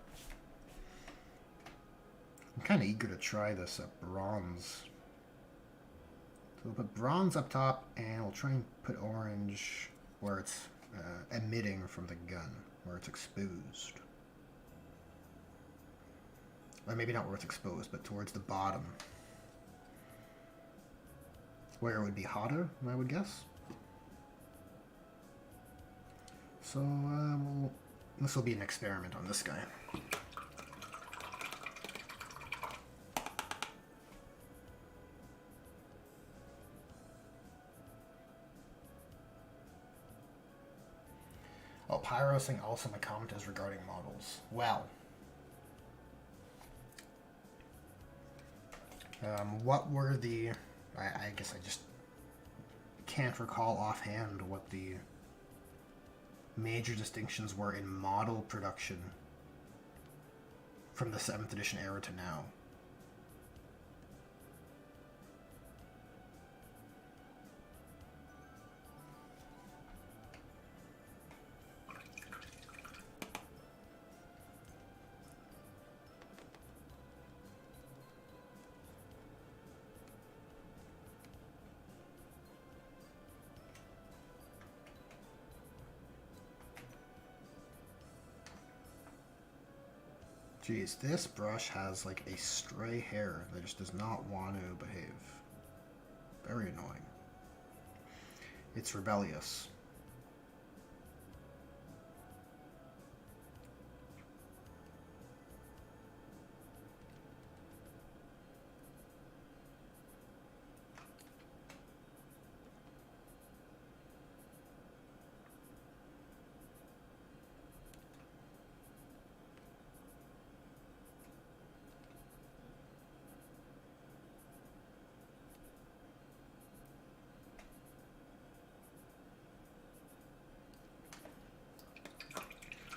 I'm kind of eager to try this bronze. So we'll put bronze up top, and we'll try and put orange where it's emitting from the gun, where it's exposed. Or maybe not where it's exposed, but towards the bottom. Where it would be hotter, I would guess. So, this will be an experiment on this guy. Oh, Pyro saying also my comment is regarding models. Well... what were the... I guess I just can't recall offhand what the major distinctions were in model production from the 7th edition era to now. Jeez, this brush has like a stray hair that just does not want to behave. Very annoying. It's rebellious.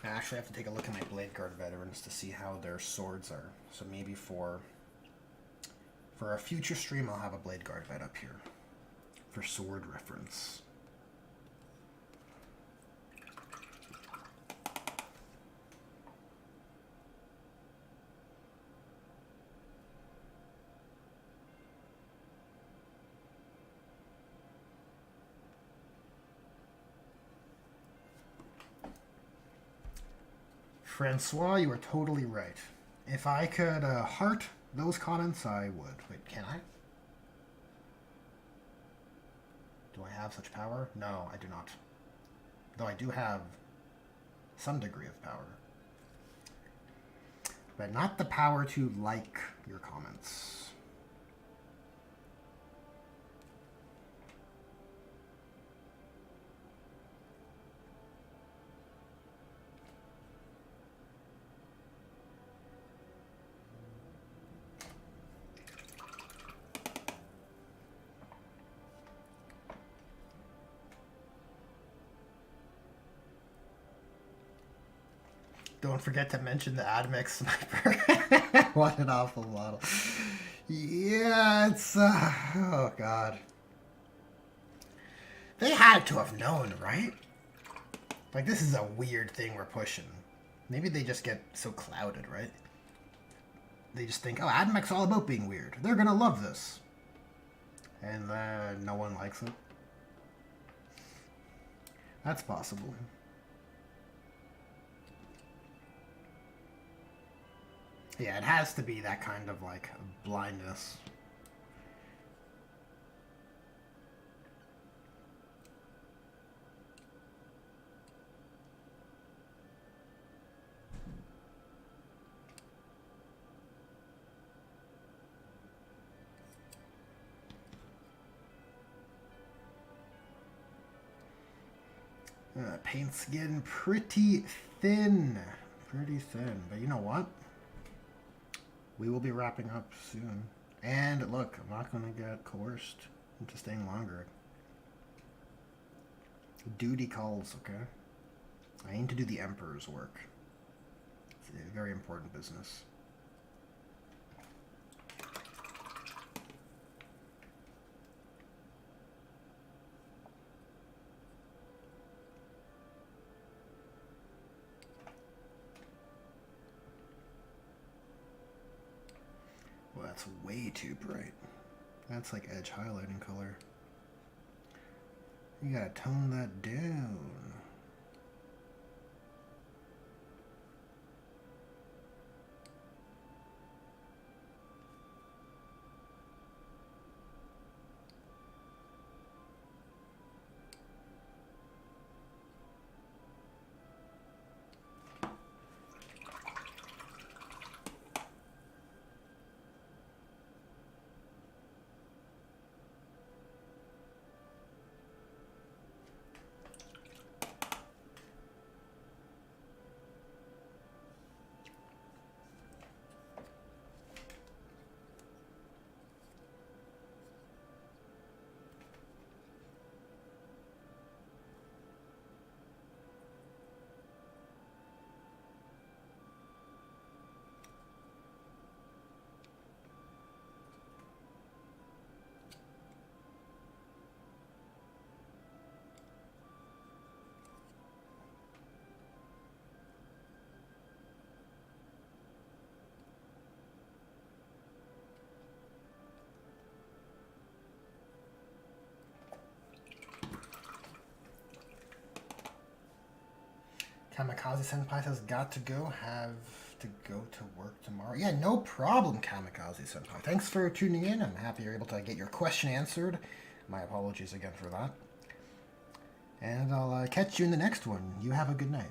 I actually have to take a look at my Blade Guard veterans to see how their swords are. So maybe for a future stream, I'll have a Blade Guard vet up here for sword reference. Francois, you are totally right. If I could heart those comments, I would. Wait, can I? Do I have such power? No, I do not. Though I do have some degree of power. But not the power to like your comments. Don't forget to mention the Admix sniper. What an awful model. Yeah, it's... oh, God. They had to have known, right? Like, this is a weird thing we're pushing. Maybe they just get so clouded, right? They just think, oh, Admix all about being weird. They're gonna love this. And no one likes it. That's possible. Yeah, it has to be that kind of, like, blindness. Paint's getting pretty thin. Pretty thin. But you know what? We will be wrapping up soon. And look, I'm not going to get coerced into staying longer. Duty calls, okay? I need to do the Emperor's work. It's a very important business. That's way too bright. That's like edge highlighting color. You gotta tone that down. Kamikaze Senpai says, got to go, have to go to work tomorrow. Yeah, no problem, Kamikaze Senpai. Thanks for tuning in. I'm happy you're able to get your question answered. My apologies again for that. And I'll catch you in the next one. You have a good night.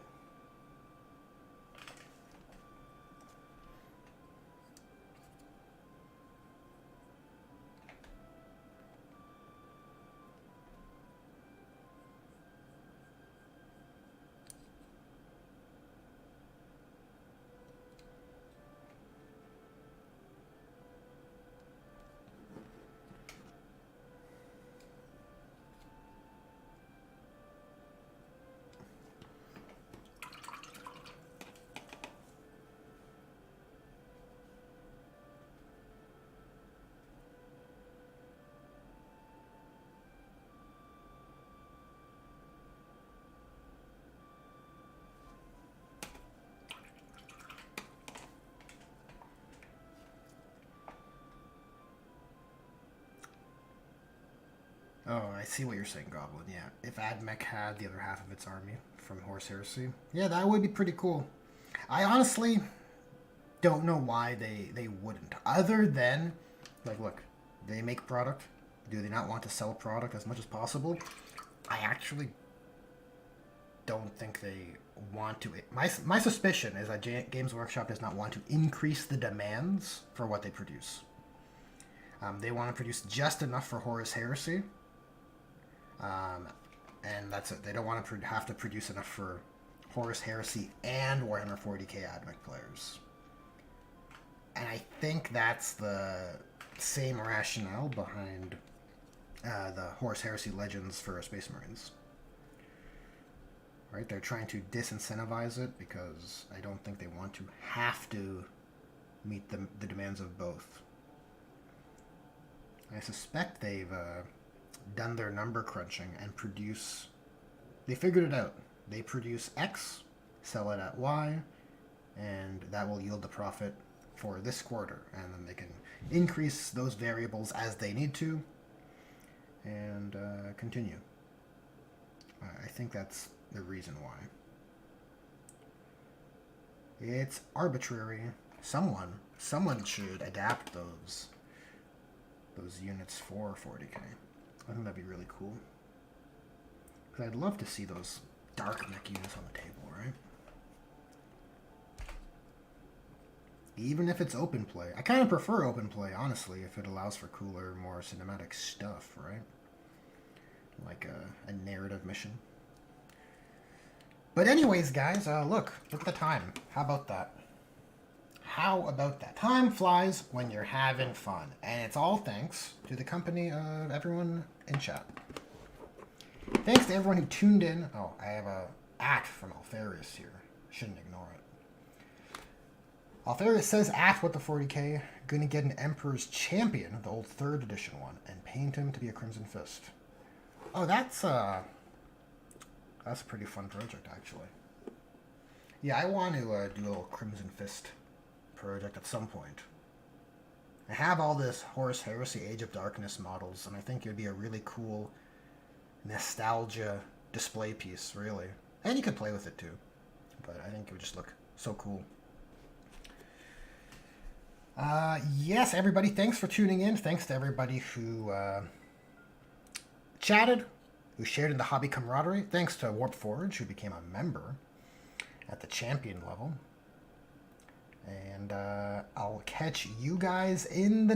Oh, I see what you're saying, Goblin. Yeah, if Admech had the other half of its army from Horse Heresy, yeah, that would be pretty cool. I honestly don't know why they wouldn't. Other than, like, look, they make product. Do they not want to sell product as much as possible? I actually don't think they want to. My suspicion is that Games Workshop does not want to increase the demands for what they produce. They want to produce just enough for Horus Heresy. And that's it. They don't want to have to produce enough for Horus Heresy and Warhammer 40k Admech players. And I think that's the same rationale behind the Horus Heresy Legends for Space Marines. Right? They're trying to disincentivize it because I don't think they want to have to meet the demands of both. I suspect they've done their number crunching and they figured it out. They produce X, sell it at Y, and that will yield the profit for this quarter. And then they can increase those variables as they need to and continue. I think that's the reason why. It's arbitrary. Someone should adapt those units for 40k. I think that'd be really cool. Because I'd love to see those dark mech units on the table, right? Even if it's open play. I kind of prefer open play, honestly, if it allows for cooler, more cinematic stuff, right? Like a narrative mission. But anyways, guys, look at the time. How about that? How about that? Time flies when you're having fun. And it's all thanks to the company of everyone in chat. Thanks to everyone who tuned in. Oh, I have a @ from Alfarius here. Shouldn't ignore it. Alfarius says @ with the 40k. Gonna get an Emperor's Champion, the old 3rd edition one, and paint him to be a Crimson Fist. Oh, that's a pretty fun project, actually. Yeah, I want to do a little Crimson Fist project at some point. I have all this Horus Heresy Age of Darkness models, and I think it would be a really cool nostalgia display piece, really. And you could play with it too, but I think it would just look so cool. Yes, everybody, thanks for tuning in. Thanks to everybody who chatted, who shared in the hobby camaraderie. Thanks to Warpforge, who became a member at the champion level. And I'll catch you guys in the